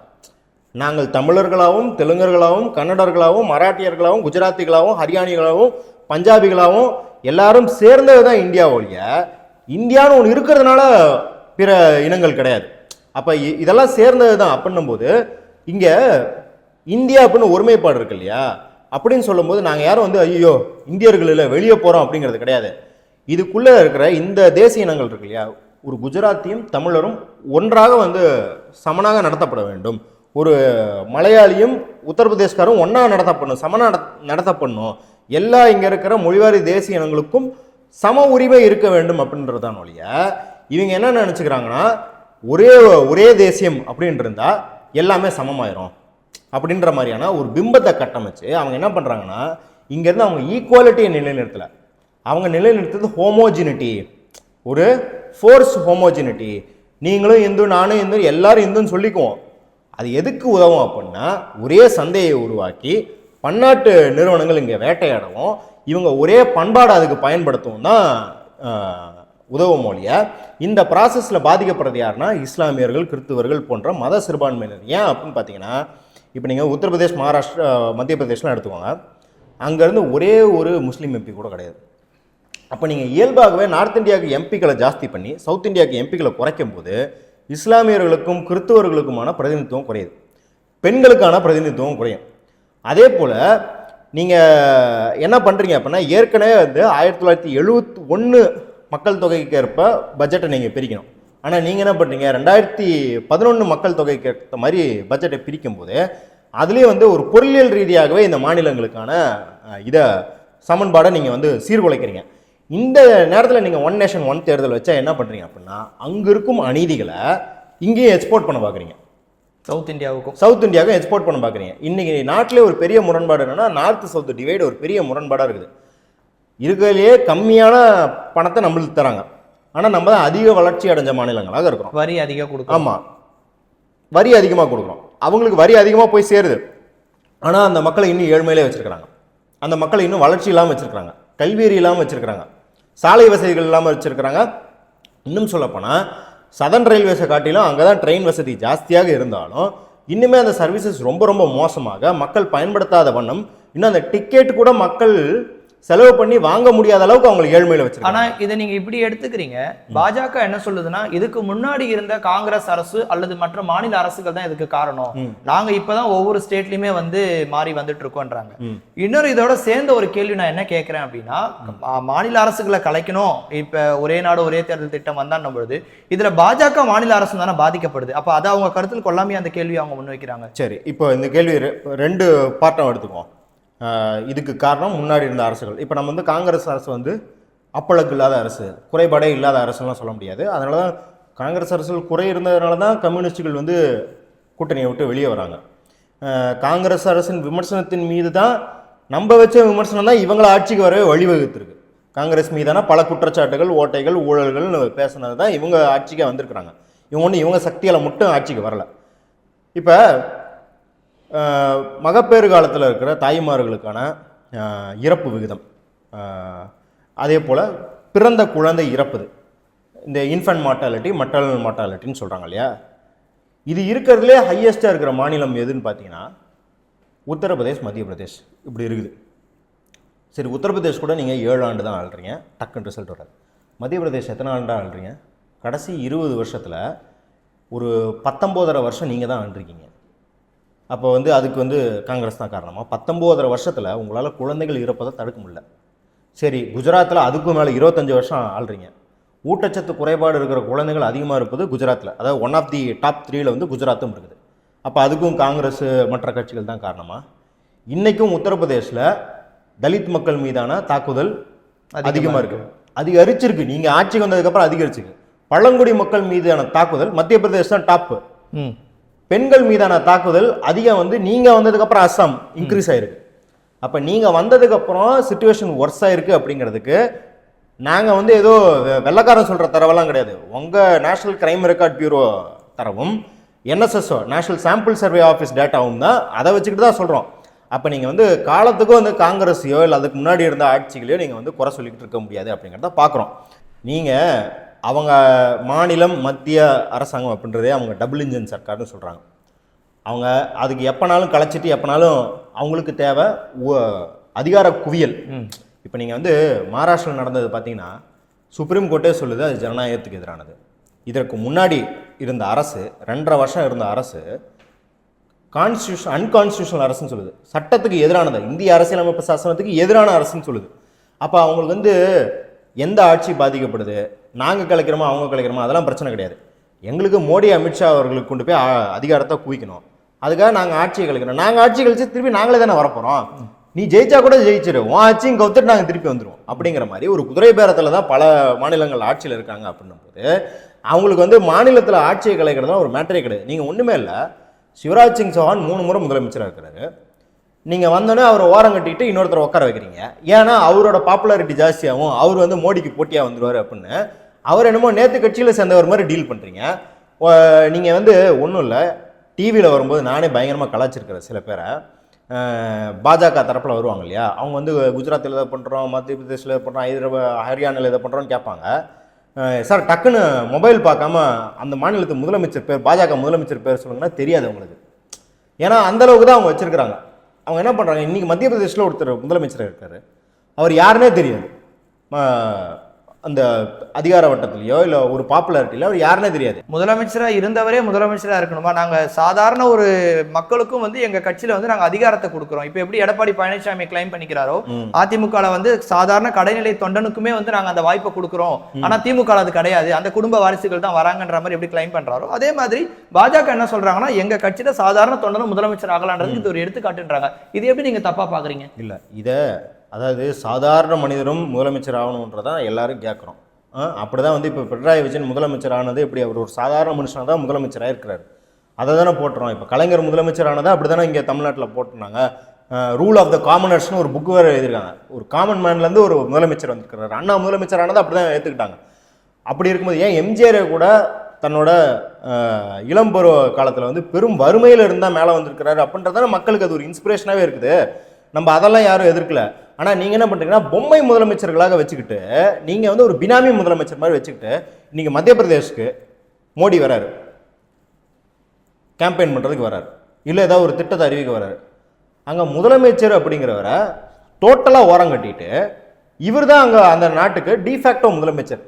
நாங்கள் தமிழர்களாகவும் தெலுங்கர்களாகவும் கன்னடர்களாகவும் மராட்டியர்களாகவும் குஜராத்திகளாகவும் ஹரியானிகளாகவும் பஞ்சாபிகளாகவும் எல்லாரும் சேர்ந்தது தான் இந்தியா ஒழிய இந்தியான்னு ஒன்று இருக்கிறதுனால பிற இனங்கள் கிடையாது. அப்போ இதெல்லாம் சேர்ந்தது தான் அப்படின்னும் போது இங்கே இந்தியா அப்படின்னு ஒருமைப்பாடு இருக்கு இல்லையா, அப்படின்னு சொல்லும்போது நாங்கள் யாரும் வந்து ஐயோ இந்தியர்கள் இல்லை வெளியே போகிறோம் அப்படிங்கிறது கிடையாது. இதுக்குள்ளே இருக்கிற இந்த தேசிய இனங்கள் இருக்கு இல்லையா, ஒரு குஜராத்தியும் தமிழரும் ஒன்றாக வந்து சமனாக நடத்தப்பட வேண்டும், ஒரு மலையாளியும் உத்தரப்பிரதேஷ்காரும் ஒன்றா நடத்தப்படணும், நடத்தப்படணும், எல்லா இங்கே இருக்கிற மொழிவாரி தேசிய இனங்களுக்கும் சம உரிமை இருக்க வேண்டும் அப்படின்றதான் ஒழிய இவங்க என்ன நினச்சிக்கிறாங்கன்னா ஒரே தேசியம் அப்படின்னு இருந்தால் எல்லாமே சமமாயிரும் அப்படின்ற மாதிரியான ஒரு பிம்பத்தை கட்டமைச்சு அவங்க என்ன பண்ணுறாங்கன்னா இங்கேருந்து அவங்க ஈக்குவாலிட்டியை நிலைநிறுத்தலை, அவங்க நிலைநிறுத்தது ஹோமோஜினிட்டி, ஒரு ஃபோர்ஸ் ஹோமோஜினிட்டி. நீங்களும் இந்து நானும் இந்து எல்லாரும் இந்துன்னு சொல்லிக்குவோம். அது எதுக்கு உதவும் அப்படின்னா ஒரே சந்தையை உருவாக்கி பன்னாட்டு நிறுவனங்கள் இங்கே வேட்டையாடவும் இவங்க ஒரே பண்பாடு அதுக்கு பயன்படுத்தவும் தான் உதவும் மொழிய. இந்த ப்ராசஸில் பாதிக்கப்படுறது யாருன்னா இஸ்லாமியர்கள், கிறிஸ்துவர்கள் போன்ற மத சிறுபான்மையினர். ஏன் அப்படின்னு பார்த்தீங்கன்னா இப்போ நீங்கள் உத்தரப்பிரதேஷ், மகாராஷ்டிரா, மத்திய பிரதேஷ்லாம் எடுத்துக்கோங்க, அங்கேருந்து ஒரே ஒரு முஸ்லீம் எம்பி கூட கிடையாது. அப்போ நீங்கள் இயல்பாகவே நார்த் இந்தியாவுக்கு எம்பிக்களை ஜாஸ்தி பண்ணி சவுத் இந்தியாவுக்கு எம்பிக்களை குறைக்கும் போது இஸ்லாமியர்களுக்கும் கிறிஸ்துவர்களுக்குமான பிரதிநிதித்துவம் குறையுது, பெண்களுக்கான பிரதிநிதித்துவம் குறையும். அதே போல் நீங்கள் என்ன பண்ணுறீங்க அப்படின்னா ஏற்கனவே வந்து 1971 மக்கள் தொகைக்கு ஏற்ப பட்ஜெட்டை நீங்கள் பிரிக்கணும். ஆனால் நீங்கள் என்ன பண்ணுறீங்க 2011 மக்கள் தொகைக்கு ஏற்ற மாதிரி பட்ஜெட்டை பிரிக்கும் போது அதுலேயே வந்து ஒரு பொருளியல் ரீதியாகவே இந்த மாநிலங்களுக்கான இதை சமன்பாடை நீங்கள் வந்து சீர்குலைக்கிறீங்க. இந்த நேரத்தில் நீங்கள் ஒன் நேஷன் ஒன் தேர்தல் வச்சா என்ன பண்ணுறீங்க அப்படின்னா அங்கே இருக்கும் அநீதிகளை இங்கேயும் எக்ஸ்போர்ட் பண்ண பார்க்குறீங்க, சவுத் இந்தியாவுக்கும் எக்ஸ்போர்ட் பண்ண பார்க்குறீங்க. இன்றைக்கி நாட்டிலே ஒரு பெரிய முரண்பாடு என்னென்னா நார்த் சவுத் டிவைடு ஒரு பெரிய முரண்பாடாக இருக்குது. இருக்கிறதுலையே கம்மியான பணத்தை நம்மளுக்கு தராங்க, ஆனால் நம்ம தான் அதிக வளர்ச்சி அடைஞ்ச மாநிலங்களாக இருக்கிறோம். வரி அதிகம் கொடுக்கும். ஆமாம், வரி அதிகமாக கொடுக்குறோம், அவங்களுக்கு வரி அதிகமாக போய் சேருது. ஆனால் அந்த மக்களை இன்னும் ஏழ்மையிலே வச்சுருக்கிறாங்க, அந்த மக்களை இன்னும் வளர்ச்சி இல்லாமல் வச்சுருக்கிறாங்க, கல்வியறி இல்லாமல் வச்சுருக்கிறாங்க, சாலை வசதிகள் இல்லாமல் வச்சுருக்கிறாங்க. இன்னும் சொல்லப்போனால் சதன் ரயில்வேஸை காட்டிலும் அங்கே தான் ட்ரெயின் வசதி ஜாஸ்தியாக இருந்தாலும் இன்னுமே அந்த சர்வீசஸ் ரொம்ப ரொம்ப மோசமாக மக்கள் பயன்படுத்தாத வண்ணம், இன்னும் அந்த டிக்கெட் கூட மக்கள் செலவு பண்ணி வாங்க முடியாத அளவுக்கு அவங்களுக்கு ஏழ்மையில வச்சிருக்காங்க. ஆனா இதை நீங்க இப்படி எடுத்துக்கிறீங்க. பாஜக என்ன சொல்லுதுன்னா, இதுக்கு முன்னாடி இருந்த காங்கிரஸ் அரசு அல்லது மற்ற மாநில அரசுகள் தான் இதுக்கு காரணம், நாங்க இப்பதான் ஒவ்வொரு ஸ்டேட்லயுமே வந்து மாறி வந்துட்டு இருக்கோன்றாங்க. இன்னொரு இதோட சேர்ந்த ஒரு கேள்வி நான் என்ன கேட்கிறேன் அப்படின்னா, மாநில அரசுகளை கலைக்கணும், இப்ப ஒரே நாடு ஒரே தேர்தல் திட்டம் வந்தான்னும் பொழுது இதுல பாஜக மாநில அரசு தானே பாதிக்கப்படுது. அப்ப அதை அவங்க கருத்தில் கொள்ளாமே அந்த கேள்வி அவங்க முன்வைக்கிறாங்க. சரி, இப்போ இந்த கேள்வி ரெண்டு பார்ட்டம் எடுத்துக்குவோம். இதுக்கு காரணம் முன்னாடி இருந்த அரசுகள். இப்போ நம்ம வந்து காங்கிரஸ் அரசு வந்து அப்பளக்கு இல்லாத அரசு, குறைபாடே இல்லாத அரசுலாம் சொல்ல முடியாது. அதனால தான் காங்கிரஸ் அரசுகள் குறை இருந்ததுனால தான் கம்யூனிஸ்டுகள் வந்து கூட்டணியை விட்டு வெளியே வராங்க. காங்கிரஸ் அரசின் விமர்சனத்தின் மீது தான் நம்ம வச்ச விமர்சனம் தான் இவங்களை ஆட்சிக்கு வரவே வழிவகுத்திருக்கு. காங்கிரஸ் மீதான பல குற்றச்சாட்டுகள், ஓட்டைகள், ஊழல்கள்னு பேசுனது தான் இவங்க ஆட்சிக்கே வந்திருக்கிறாங்க. இவங்க ஒன்று இவங்க சக்தியால் மட்டும் ஆட்சிக்கு வரல. இப்போ மகப்பேறு காலத்தில் இருக்கிற தாய்மார்களுக்கான இறப்பு விகிதம், அதே போல் பிறந்த குழந்தை இறப்புது, இந்த இன்ஃபன்ட் மார்ட்டாலிட்டி, மட்டர்னல் மார்ட்டாலிட்டின்னு சொல்கிறாங்க இல்லையா, இது இருக்கிறதுலே ஹையஸ்ட்டாக இருக்கிற மாநிலம் எதுன்னு பார்த்தீங்கன்னா உத்தரப்பிரதேஷ், மத்திய பிரதேஷ் இப்படி இருக்குது. சரி, உத்தரப்பிரதேஷ் கூட நீங்கள் 7 ஆண்டு தான் ஆள்றீங்க, டக்குன்னு ரிசல்ட் வராது. மத்திய பிரதேஷ் எத்தனை ஆண்டாக ஆள்றீங்க? கடைசி 20 வருஷத்தில் ஒரு 19.5 வருஷம் நீங்கள் தான் ஆண்டிருக்கீங்க. அப்போ வந்து அதுக்கு வந்து காங்கிரஸ் தான் காரணமா? 19.5 வருஷத்தில் உங்களால் குழந்தைகள் இறப்பதை தடுக்க முடியல. சரி, குஜராத்தில் அதுக்கும் மேலே 25 வருஷம் ஆள்றீங்க. ஊட்டச்சத்து குறைபாடு இருக்கிற குழந்தைகள் அதிகமாக இருப்பது குஜராத்தில், அதாவது ஒன் ஆஃப் தி டாப் 3ல் வந்து குஜராத்தும் இருக்குது. அப்போ அதுக்கும் காங்கிரஸ் மற்ற கட்சிகள் தான் காரணமா? இன்றைக்கும் உத்தரப்பிரதேசில் தலித் மக்கள் மீதான தாக்குதல் அதிகமாக இருக்குது, அதிகரிச்சிருக்கு. நீங்கள் ஆட்சிக்கு வந்ததுக்கப்புறம் அதிகரிச்சிருக்கு. பழங்குடி மக்கள் மீதான தாக்குதல் மத்திய பிரதேஷ் தான் டாப்பு. பெண்கள் மீதான தாக்குதல் அதிகம் வந்து நீங்கள் வந்ததுக்கப்புறம் அஸ்ஸாம் இன்க்ரீஸ் ஆகிருக்கு. அப்போ நீங்கள் வந்ததுக்கப்புறம் சிச்சுவேஷன் ஒர்ஸ் ஆகிருக்கு அப்படிங்கிறதுக்கு நாங்கள் வந்து ஏதோ வெள்ளக்காரன் சொல்கிற தரவெல்லாம் கிடையாது. உங்கள் நேஷனல் கிரைம் ரெக்கார்ட் பியூரோ தரவும் NSSO national sample survey office டேட்டாவும் தான், அதை வச்சுக்கிட்டு தான் சொல்கிறோம். அப்போ நீங்கள் வந்து காலத்துக்கும் வந்து காங்கிரஸையோ இல்லை அதுக்கு முன்னாடி இருந்த ஆட்சிகளையோ நீங்கள் வந்து குறை சொல்லிக்கிட்டு இருக்க முடியாது அப்படிங்கிறத பார்க்குறோம். நீங்கள் அவங்க மாநிலம் மத்திய அரசாங்கம் அப்படின்றதே அவங்க டபுள் இன்ஜின் சர்க்கார்னு சொல்கிறாங்க. அவங்க அதுக்கு எப்போனாலும் கலைச்சிட்டு எப்போனாலும் அவங்களுக்கு தேவை அதிகார குவியல். இப்போ நீங்கள் வந்து மகாராஷ்டிராவில் நடந்தது பார்த்தீங்கன்னா சுப்ரீம் கோர்ட்டே சொல்லுது அது ஜனநாயகத்துக்கு எதிரானது. இதற்கு முன்னாடி இருந்த அரசு 2.5 வருஷம் இருந்த அரசு அன்கான்ஸ்டியூஷனல் அரசுன்னு சொல்லுது, சட்டத்துக்கு எதிரானது, இந்திய அரசியலமைப்பு சாசனத்துக்கு எதிரான அரசுன்னு சொல்லுது. அப்போ அவங்களுக்கு வந்து எந்த ஆட்சி பாதிக்கப்படுது, நாங்கள் கலைக்கிறோமா அவங்க கலைக்கிறோமா அதெல்லாம் பிரச்சனை கிடையாது. எங்களுக்கு மோடி அமித்ஷா அவர்களுக்கு கொண்டு போய் அதிகாரத்தை குவிக்கணும், அதுக்காக நாங்கள் ஆட்சியை கலைக்கிறோம். நாங்கள் ஆட்சி கழிச்சு திருப்பி நாங்களே தானே வரப்போகிறோம், நீ ஜெயிச்சா கூட ஜெயிச்சிரு, உன் ஆட்சியும் கவுத்துட்டு நாங்கள் திருப்பி வந்துடுவோம் அப்படிங்கிற மாதிரி ஒரு குதிரை பேரத்தில் தான் பல மாநிலங்கள் ஆட்சியில் இருக்காங்க. அப்படின்னும் போது அவங்களுக்கு வந்து மாநிலத்தில் ஆட்சியை கலைக்கிறதுலாம் ஒரு மேட்டரே கிடையாது. நீங்கள் ஒன்றுமே இல்லை, சிவராஜ் சிங் சௌஹான் 3 முறை முதலமைச்சராக இருக்கிறாரு. நீங்கள் வந்தோடனே அவரை ஓரம் கட்டிட்டு இன்னொருத்தரை உட்கார வைக்கிறீங்க. ஏன்னா அவரோட பாப்புலாரிட்டி ஜாஸ்தியாகவும் அவர் வந்து மோடிக்கு போட்டியாக வந்துடுவார் அப்படின்னு அவர் என்னமோ நேற்று கட்சியில் சேர்ந்தவர் மாதிரி டீல் பண்ணுறீங்க. நீங்கள் வந்து ஒன்றும் இல்லை, டிவியில் வரும்போது நானே பயங்கரமாக கலாச்சிருக்கிறேன். சில பேரை பாஜக தரப்பில் வருவாங்க இல்லையா, அவங்க வந்து குஜராத்தில் எதை பண்ணுறோம், மத்திய பிரதேசில் எதை பண்ணுறோம், ஹரியானாவில் எதை பண்ணுறோன்னு கேட்பாங்க. சார் டக்குன்னு மொபைல் பார்க்காம அந்த மாநிலத்து முதலமைச்சர் பேர், பாஜக முதலமைச்சர் பேர் சொல்லுங்கன்னா தெரியாது அவங்களுக்கு. ஏன்னா அந்தளவுக்கு தான் அவங்க வச்சுருக்கிறாங்க. அவங்க என்ன பண்ணுறாங்க, இன்றைக்கி மத்திய பிரதேசில் ஒருத்தர் முதலமைச்சராக இருக்கார், அவர் யாருன்னே தெரியாது. அந்த அதிகார வட்டத்திலையோ இல்லை ஒரு பாப்புலாரிட்டியில அவர் யாருன்னே தெரியாது. முதலமைச்சராக இருந்தவரே முதலமைச்சராக இருக்கணுமா? நாங்கள் சாதாரண ஒரு மக்களுக்கும் வந்து எங்கள் கட்சியில் வந்து நாங்கள் அதிகாரத்தை கொடுக்குறோம். இப்போ எப்படி எடப்பாடி பழனிசாமி கிளைம் பண்ணிக்கிறாரோ, அதிமுகவில் வந்து சாதாரண கடைநிலை தொண்டனுக்குமே வந்து நாங்கள் அந்த வாய்ப்பை கொடுக்குறோம், ஆனால் திமுக அது கிடையாது, அந்த குடும்ப வாரிசுகள் தான் வராங்கன்ற மாதிரி எப்படி கிளைம் பண்ணுறாரோ, அதே மாதிரி பாஜக என்ன சொல்கிறாங்கன்னா எங்கள் கட்சியில் சாதாரண தொண்டனும் முதலமைச்சர் ஆகலான்றது இது ஒரு எடுத்துக்காட்டுன்றாங்க. இது எப்படி நீங்கள் தப்பாக பார்க்குறீங்க? இல்லை, இதை அதாவது சாதாரண மனிதரும் முதலமைச்சர் ஆகணுன்றதான் எல்லாரும் கேட்குறோம். அப்படி தான் வந்து இப்போ பினராயி விஜயன் முதலமைச்சர் ஆனது எப்படி, அவர் ஒரு சாதாரண மனுஷனாக தான் முதலமைச்சராக இருக்கிறாரு, அதை தானே போட்டுறோம். இப்போ கலைஞர் முதலமைச்சர் ஆனதை அப்படி தானே இங்கே தமிழ்நாட்டில் போட்டுருந்தாங்க. ரூல் ஆஃப் த காமனர்ஸ்னு ஒரு புக்கு வேறு எழுதியிருக்காங்க. ஒரு காமன் மேன்லேருந்து ஒரு முதலமைச்சர் வந்துருக்கிறாரு. அண்ணா முதலமைச்சர் ஆனதை அப்படி தான் ஏற்றுக்கிட்டாங்க. அப்படி இருக்கும்போது ஏன் எம்ஜிஆரை கூட தன்னோட இளம்பருவ காலத்தில் வந்து பெரும் வறுமையில் இருந்தால் மேலே வந்திருக்கிறாரு அப்படின்றதான மக்களுக்கு அது ஒரு இன்ஸ்பிரேஷனாகவே இருக்குது. நம்ம அதெல்லாம் யாரும் எதிர்க்கல. ஆனால் நீங்கள் என்ன பண்ணுறீங்கன்னா பொம்மை முதலமைச்சர்களாக வச்சுக்கிட்டு நீங்கள் வந்து ஒரு பினாமி முதலமைச்சர் மாதிரி வச்சுக்கிட்டு இன்றைக்கி மத்திய பிரதேஷ்க்கு மோடி வராரு, கேம்பெயின் பண்ணுறதுக்கு வராரு, இல்லை ஏதாவது ஒரு திட்டத்தை அறிவிக்க வராரு. அங்கே முதலமைச்சர் அப்படிங்கிறவரை டோட்டலாக ஓரம் கட்டிட்டு இவர் தான் அங்கே அந்த நாட்டுக்கு டிஃபேக்டோ முதலமைச்சர்.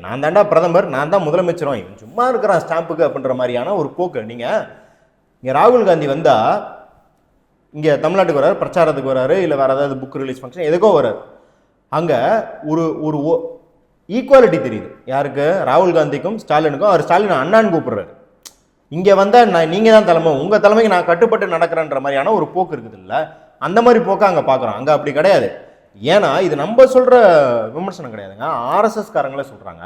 நான் தாண்டா பிரதமர், நான் தான் முதலமைச்சரும், இவன் சும்மா இருக்கிறான் ஸ்டாம்புக்கு அப்படின்ற மாதிரியான ஒரு போக்கு. நீங்கள் இங்கே ராகுல் காந்தி வந்தால் இங்கே தமிழ்நாட்டுக்கு வராரு, பிரச்சாரத்துக்கு வராரு, இல்லை வேறு ஏதாவது புக் ரிலீஸ் ஃபங்க்ஷன் எதுக்கோ வராரு. அங்கே ஒரு ஒரு ஈக்குவாலிட்டி தெரியுது யாருக்கு, ராகுல் காந்திக்கும் ஸ்டாலினுக்கும். அவர் ஸ்டாலின் அண்ணான்னு கூப்பிடுறாரு. இங்கே வந்தால் நீங்கள் தான் தலைமை, உங்கள் தலைமைக்கு நான் கட்டுப்பட்டு நடக்கிறேன்ற மாதிரியான ஒரு போக்கு இருக்குது இல்லை, அந்த மாதிரி போக்க அங்கே பார்க்குறோம். அங்கே அப்படி கிடையாது. ஏன்னா இது நம்ம சொல்கிற விமர்சனம் கிடையாதுங்க, ஆர்எஸ்எஸ் காரங்களே சொல்கிறாங்க.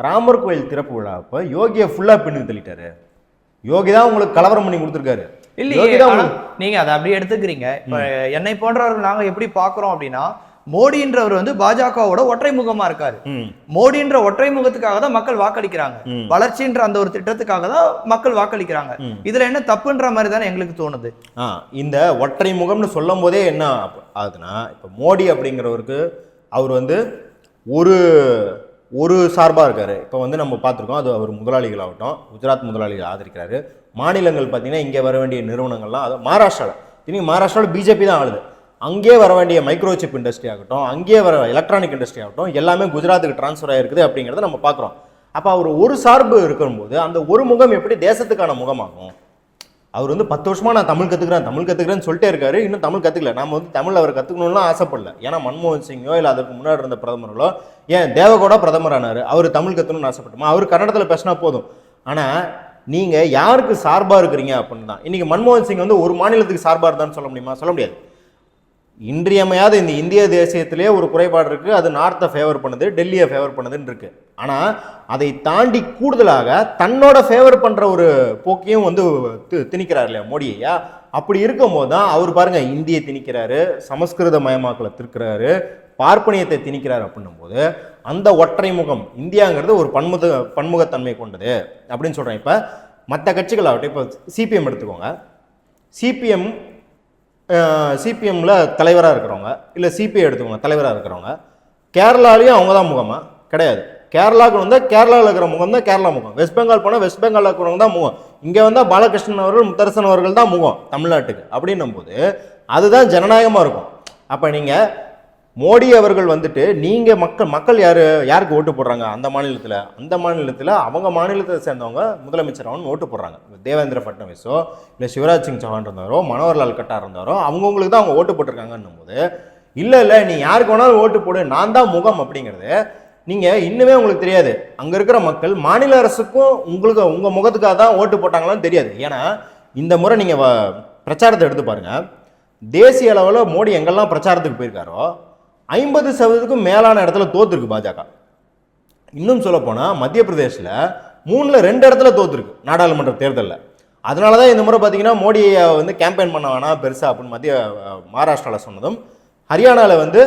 ராமர் கோயில் திறப்பு விழா அப்போ யோகியை ஃபுல்லாக பின்னுக்கு தள்ளிட்டாரு. யோகி தான் உங்களுக்கு கலவரம் பண்ணி கொடுத்துருக்காரு. இல்லையே, நீங்க அதை அப்படி எடுத்துக்கிறீங்க. இப்ப என்னை போன்றவர்கள் நாங்க எப்படி பாக்குறோம் அப்படின்னா, மோடின்றவர் வந்து பாஜகவோட ஒற்றை முகமா இருக்காரு. மோடின்ற ஒற்றை முகத்துக்காக தான் மக்கள் வாக்களிக்கிறாங்க, வளர்ச்சின்ற அந்த ஒரு திட்டத்துக்காக தான் மக்கள் வாக்களிக்கிறாங்க. இதுல என்ன தப்புன்ற மாதிரி தானே எங்களுக்கு தோணுது. இந்த ஒற்றை முகம்னு சொல்லும் போதே என்ன ஆகுதுன்னா, இப்ப மோடி அப்படிங்கிறவருக்கு அவர் வந்து ஒரு சார்பாக இருக்காரு. இப்போ வந்து நம்ம பார்த்துருக்கோம், அது அவர் முதலாளிகள் ஆகட்டும், குஜராத் முதலாளிகள் ஆதரிக்கிறாரு. மாநிலங்கள் பார்த்தீங்கன்னா இங்கே வர வேண்டிய நிறுவனங்கள்லாம், அது மகாராஷ்டிராவில் பிஜேபி தான் ஆளுது. அங்கே வர வேண்டிய மைக்ரோசிப் இண்டஸ்ட்ரி ஆகட்டும், அங்கேயே வர எலக்ட்ரானிக் இண்டஸ்ட்ரி ஆகட்டும், எல்லாமே குஜராத்துக்கு டிரான்ஸ்ஃபர் ஆகிருக்குது அப்படிங்கிறத நம்ம பார்க்குறோம். அப்போ அவர் ஒரு சார்பு இருக்கும்போது அந்த ஒரு முகம் எப்படி தேசத்துக்கான முகமாகும்? அவர் வந்து 10 வருஷமா நான் தமிழ் கற்றுக்கிறேன்னு சொல்லிட்டே இருக்காரு. இன்னும் தமிழ் கற்றுக்கல. நம்ம வந்து தமிழ் அவர் கற்றுக்கணும்லாம் ஆசைப்படல. ஏன்னா மன்மோகன் சிங்கோ இல்லை அதுக்கு முன்னாடி இருந்த பிரதமர்களோ, ஏன் தேவகோடா பிரதமர் ஆனார், அவர் தமிழ் கற்றுக்கணும்னு ஆசைப்பட்டோமா? அவர் கன்னடத்தில் பேசினா போதும். ஆனால் நீங்கள் யாருக்கு சார்பாக இருக்கிறீங்க அப்படின்னு தான். இன்றைக்கி மன்மோகன் சிங் வந்து ஒரு மாநிலத்துக்கு சார்பாக இருந்தான்னு சொல்ல முடியுமா? சொல்ல முடியாது. இன்றியமையாத இந்த இந்திய தேசியத்திலே ஒரு குறைபாடு இருக்குது. அது நார்த்தை ஃபேவர் பண்ணுது, டெல்லியை ஃபேவர் பண்ணுதுன்னு இருக்குது. ஆனால் அதை தாண்டி கூடுதலாக தன்னோட ஃபேவர் பண்ணுற ஒரு போக்கையும் வந்து திணிக்கிறார் இல்லையா மோடி ஐயா? அப்படி இருக்கும் போது தான் அவர் பாருங்க, இந்தியை திணிக்கிறாரு, சமஸ்கிருத மயமாக்கலை திருக்கிறாரு, பார்ப்பனியத்தை திணிக்கிறார். அப்படின்னும் போது அந்த ஒற்றை முகம் இந்தியாங்கிறது ஒரு பன்முகத்தன்மை கொண்டது அப்படின்னு சொல்கிறேன். இப்போ மற்ற கட்சிகள் ஆகட்டும், இப்போ சிபிஎம் எடுத்துக்கோங்க. சிபிஎம்மில் தலைவராக இருக்கிறவங்க, இல்லை சிபிஐ எடுத்துக்கோங்க தலைவராக இருக்கிறவங்க, கேரளாலையும் அவங்க தான் முகமா? கிடையாது. கேரளாவுக்கு வந்தால் கேரளாவில் இருக்கிற முகம் தான் கேரளா முகம். வெஸ்ட் பெங்கால் போனால் வெஸ்ட் பெங்காலில் இருக்கிறவங்க தான் முகம். இங்கே வந்தால் பாலகிருஷ்ணன் அவர்கள், முத்தரசன் அவர்கள் தான் முகம் தமிழ்நாட்டுக்கு. அப்படின்னும் போது அதுதான் ஜனநாயகமாக இருக்கும். அப்போ நீங்கள் மோடி அவர்கள் வந்துட்டு நீங்கள் மக்கள் யாருக்கு ஓட்டு போடுறாங்க அந்த மாநிலத்தில் அவங்க மாநிலத்தை சேர்ந்தவங்க முதலமைச்சர் அவன் ஓட்டு போடுறாங்க. தேவேந்திர ஃபட்னவிஸோ இல்லை சிவராஜ் சிங் சௌஹான் இருந்தாரோ, மனோகர்லால் கட்டார் இருந்தாரோ, அவங்கவுங்களுக்கு தான் அவங்க ஓட்டு போட்டிருக்காங்கன்னும் போது இல்லை நீ யாருக்கு வேணாலும் ஓட்டு போடு, நான் தான் முகம் அப்படிங்கிறது நீங்கள் இன்னுமே உங்களுக்கு தெரியாது. அங்கே இருக்கிற மக்கள் மாநில அரசுக்கும் உங்கள் முகத்துக்காக தான் ஓட்டு போட்டாங்களான்னு தெரியாது. ஏன்னா இந்த முறை நீங்கள் பிரச்சாரத்தை எடுத்து பாருங்கள். தேசிய அளவில் மோடி எங்கெல்லாம் பிரச்சாரத்துக்கு போயிருக்காரோ 50% மேலான இடத்துல தோத்துருக்கு பாஜக. இன்னும் சொல்ல போனால் மத்திய பிரதேசில் 3ல் 2 இடத்துல தோத்துருக்கு நாடாளுமன்ற தேர்தலில். அதனால தான் இந்த முறை பார்த்தீங்கன்னா மோடியை வந்து கேம்பெயின் பண்ண வேணாம் பெருசாக அப்படின்னு மகாராஷ்டிராவில் சொன்னதும், ஹரியானாவில் வந்து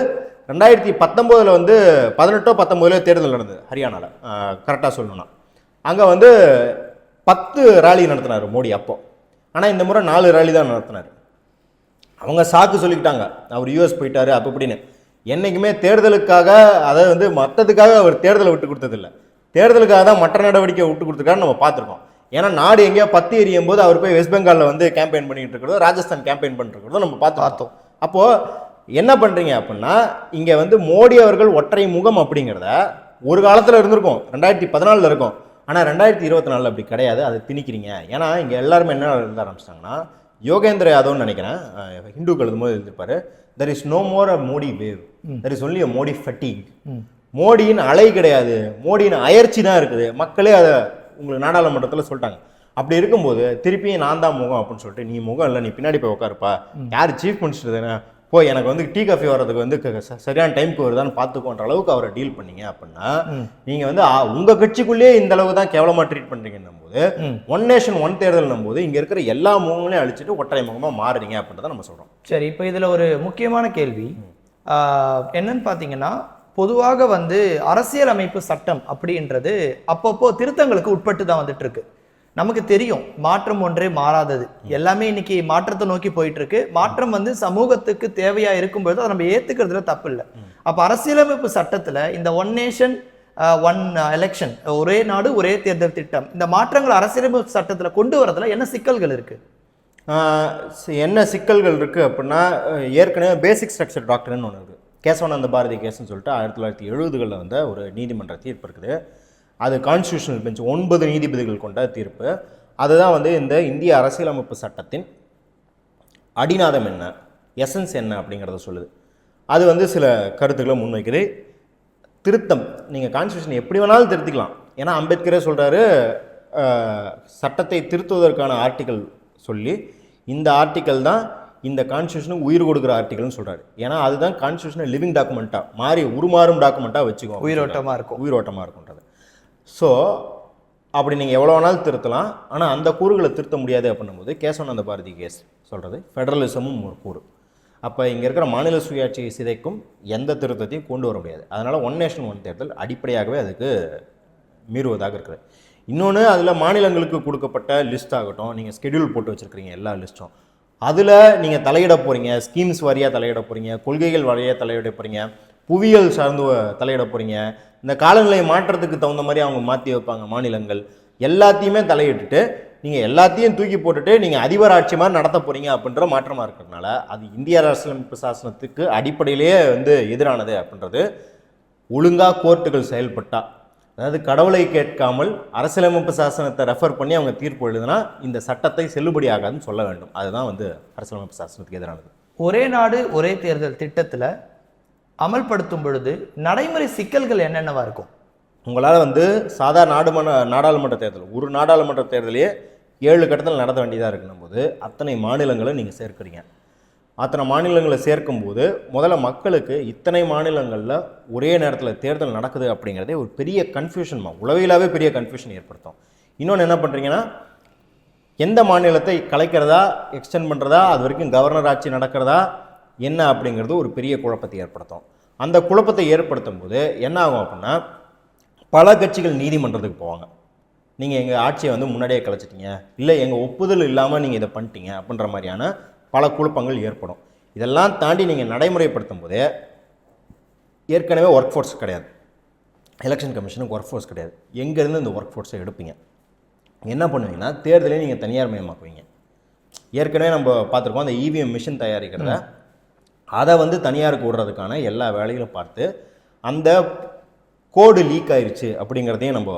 2019 வந்து 18-19 தேர்தல் நடந்தது ஹரியானாவில். கரெக்டாக சொல்லணும்னா அங்கே வந்து 10 ரேலி நடத்தினார் மோடி அப்போ. ஆனால் இந்த முறை 4 ரேலி தான் நடத்தினார். அவங்க சாக்கு சொல்லிக்கிட்டாங்க, அவர் யூஎஸ் போயிட்டாரு அப்போ அப்படின்னு. என்றைக்குமே தேர்தலுக்காக, அதாவது வந்து மற்றதுக்காக அவர் தேர்தலை விட்டு கொடுத்ததில்லை. தேர்தலுக்காக தான் மற்ற நடவடிக்கை விட்டு கொடுத்துருக்காருன்னு நம்ம பார்த்துருக்கோம். ஏன்னா நாடு எங்கேயோ பத்தி எரியும் போது அவர் போய் வெஸ்ட் பெங்காலில் வந்து கேம்பெயின் பண்ணிட்டு இருக்கிறதோ, ராஜஸ்தான் கேம்பெயின் பண்ணிட்டு இருக்கிறதோ நம்ம பார்த்தோம். அப்போது என்ன பண்ணுறீங்க அப்படின்னா, இங்கே வந்து மோடி அவர்கள் ஒற்றை முகம் அப்படிங்கிறத ஒரு காலத்தில் இருந்திருக்கும், 2014 இருக்கும். ஆனால் 2024 அப்படி கிடையாது. அதை திணிக்கிறீங்க. ஏன்னா இங்கே எல்லாருமே என்ன எழுத ஆரம்பிச்சிட்டாங்கன்னா, யோகேந்திர யாதவ்னு நினைக்கிறேன், ஹிந்துக்கள் எழுதும்போது எழுதிருப்பாரு, there is no more a Modi wave, there is only a Modi fatigue. மோடியின் அலை கிடையாது, மோடியின் அயற்சி தான் இருக்குது. மக்களே அதை உங்களுக்கு நாடாளுமன்றத்தில் சொல்லிட்டாங்க. அப்படி இருக்கும்போது திருப்பியும் நான் தான் முகம் அப்படின்னு சொல்லிட்டு, நீ முகம் இல்லை, நீ பின்னாடி போய் உட்காருப்பா, யார் சீஃப் மினிஸ்டர் தானே, போய் எனக்கு வந்து டீ காஃபி வர்றதுக்கு வந்து சரியான டைமுக்கு வருதான்னு பார்த்துக்கோன்ற அளவுக்கு அவரை டீல் பண்ணீங்க அப்படின்னா, நீங்கள் வந்து உங்கள் கட்சிக்குள்ளேயே இந்த அளவுக்கு தான் கேவலமாக ட்ரீட் பண்ணுறீங்கன்னும் போது, ஒன் நேஷன் ஒன் தேர்தல்னும் போது இங்கே இருக்கிற எல்லா முகங்களையும் அழிச்சிட்டு ஒற்றை முகமாக மாறுறீங்க அப்படின்றத நம்ம சொல்கிறோம். சரி, இப்போ இதில் ஒரு முக்கியமான கேள்வி என்னன்னு பார்த்தீங்கன்னா, பொதுவாக வந்து அரசியலமைப்பு சட்டம் அப்படின்றது அப்பப்போ திருத்தங்களுக்கு உட்பட்டு தான் வந்துட்டு இருக்கு. நமக்கு தெரியும் மாற்றம் ஒன்றே மாறாதது, எல்லாமே இன்னைக்கு மாற்றத்தை நோக்கி போயிட்டு இருக்கு. மாற்றம் வந்து சமூகத்துக்கு தேவையா இருக்கும்போது அதை நம்ம ஏத்துக்கிறதுல தப்பு இல்லை. அப்ப அரசியலமைப்பு சட்டத்துல இந்த ஒன் நேஷன் ஒன் எலெக்ஷன், ஒரே நாடு ஒரே தேர்தல் திட்டம், இந்த மாற்றங்கள் அரசியலமைப்பு சட்டத்துல கொண்டு வரதுல என்ன சிக்கல்கள் இருக்கு? என்ன சிக்கல்கள் இருக்குது அப்படின்னா, ஏற்கனவே பேசிக் ஸ்ட்ரக்சர் டாக்டர்னு ஒன்று இருக்குது. கேசவானந்த பாரதி கேஸ்ன்னு சொல்லிட்டு 1970களில் வந்த ஒரு நீதிமன்ற தீர்ப்பு இருக்குது. அது கான்ஸ்டியூஷனல் பெஞ்ச் 9 நீதிபதிகள் கொண்ட தீர்ப்பு. அதுதான் வந்து இந்த இந்திய அரசியலமைப்பு சட்டத்தின் அடிநாதம் என்ன, எசன்ஸ் என்ன அப்படிங்கிறத சொல்லுது. அது வந்து சில கருத்துக்களை முன்வைக்குது. திருத்தம், நீங்கள் கான்ஸ்டியூஷன் எப்படி வேணாலும் திருத்திக்கலாம். ஏன்னா அம்பேத்கரே சொல்கிறாரு, சட்டத்தை திருத்துவதற்கான ஆர்டிக்கல் சொல்லி இந்த ஆர்டிக்கல் தான் இந்த கான்ஸ்டியூஷனுக்கு உயிர் கொடுக்குற ஆர்டிக்கல்னு சொல்கிறாரு. ஏன்னா அதுதான் கான்ஸ்டியூஷனை லிவிங் டாக்குமெண்ட்டாக மாறி உருமாறும் டாக்குமெண்ட்டாக வச்சுக்கோ, உயிரோட்டமாக இருக்குன்றது. ஸோ அப்படி நீங்கள் எவ்வளோ வேணாலும் திருத்தலாம். ஆனால் அந்த கூறுகளை திருத்த முடியாது அப்படின்னும்போது கேசவானந்த பாரதி கேஸ் சொல்கிறது ஃபெடரலிசமும் ஒரு கூறு. அப்போ இங்கே இருக்கிற மாநில சுயாட்சியை சிதைக்கும் எந்த திருத்தத்தையும் கொண்டு வர முடியாது. அதனால் ஒன் நேஷன் ஒன் தேர்தல் அடிப்படையாகவே அதுக்கு மீறுவதாக இருக்குது. இன்னொன்று, அதில் மாநிலங்களுக்கு கொடுக்கப்பட்ட லிஸ்ட் ஆகட்டும், நீங்கள் ஸ்கெடியூல் போட்டு வச்சுருக்கிறீங்க எல்லா லிஸ்ட்டும், அதில் நீங்கள் தலையிட போகிறீங்க, ஸ்கீம்ஸ் வாரியாக தலையிட போகிறீங்க, கொள்கைகள் வாரியாக தலையிட போகிறீங்க, புவியியல் சார்ந்து தலையிட போகிறீங்க, இந்த காலநிலை மாற்றத்துக்கு தகுந்த மாதிரி அவங்க மாற்றி வைப்பாங்க மாநிலங்கள், எல்லாத்தையுமே தலையிட்டுட்டு நீங்கள் எல்லாத்தையும் தூக்கி போட்டுட்டு நீங்கள் அதிபர் ஆட்சி மாதிரி நடத்த போகிறீங்க அப்படின்ற மாற்றமாக இருக்கிறதுனால அது இந்திய அரசியலமைப்பு சாசனத்துக்கு அடிப்படையிலேயே வந்து எதிரானது அப்படின்றது. ஒழுங்காக கோர்ட்டுகள் செயல்பட்டால், அதாவது கடவுளை கேட்காமல் அரசியலமைப்பு சாசனத்தை ரெஃபர் பண்ணி அவங்க தீர்ப்பு எழுதுனா இந்த சட்டத்தை செல்லுபடி ஆகாதுன்னு சொல்ல வேண்டும். அதுதான் வந்து அரசியலமைப்பு சாசனத்துக்கு எதிரானது. ஒரே நாடு ஒரே தேர்தல் திட்டத்தில் அமல்படுத்தும் பொழுது நடைமுறை சிக்கல்கள் என்னென்னவா இருக்கும்? உங்களால் வந்து நாடாளுமன்ற தேர்தல், ஒரு நாடாளுமன்ற தேர்தலையே 7 கட்டத்தில் நடத்த வேண்டியதாக இருக்கணும் போது அத்தனை மாநிலங்களை நீங்கள் சேர்க்குறீங்க. அத்தனை மாநிலங்களை சேர்க்கும்போது முதல்ல மக்களுக்கு இத்தனை மாநிலங்களில் ஒரே நேரத்தில் தேர்தல் நடக்குது அப்படிங்கிறதே ஒரு பெரிய கன்ஃபியூஷன், உளவியலாகவே பெரிய கன்ஃபியூஷன் ஏற்படுத்தும். இன்னொன்று என்ன பண்ணுறீங்கன்னா, எந்த மாநிலத்தை கலைக்கிறதா எக்ஸ்டெண்ட் பண்ணுறதா, அது வரைக்கும் கவர்னர் ஆட்சி நடக்கிறதா என்ன அப்படிங்கிறது ஒரு பெரிய குழப்பத்தை ஏற்படுத்தும். அந்த குழப்பத்தை ஏற்படுத்தும் போது என்ன ஆகும் அப்படின்னா, பல கட்சிகள் நீதிமன்றத்துக்கு போவாங்க. நீங்கள் எங்கள் ஆட்சியை வந்து முன்னாடியே கலைச்சிட்டீங்க, இல்லை எங்கள் ஒப்புதல் இல்லாமல் நீங்கள் இதை பண்ணிட்டீங்க அப்படின்ற மாதிரியான பல குழப்பங்கள் ஏற்படும். இதெல்லாம் தாண்டி நீங்கள் நடைமுறைப்படுத்தும் போதே ஏற்கனவே ஒர்க் ஃபோர்ஸ் கிடையாது, எலெக்ஷன் கமிஷனுக்கு ஒர்க் ஃபோர்ஸ் கிடையாது. எங்கேருந்து இந்த ஒர்க் ஃபோர்ஸை எடுப்பீங்க? என்ன பண்ணுவீங்கன்னா, தேர்தலையும் நீங்கள் தனியார் மயமாக்குவீங்க. ஏற்கனவே நம்ம பார்த்துருக்கோம், அந்த இவிஎம் மிஷின் தயாரிக்கிறத அதை வந்து தனியாருக்கு விடுறதுக்கான எல்லா வேலைகளும் பார்த்து அந்த கோடு லீக் ஆயிடுச்சு அப்படிங்கிறதையும் நம்ம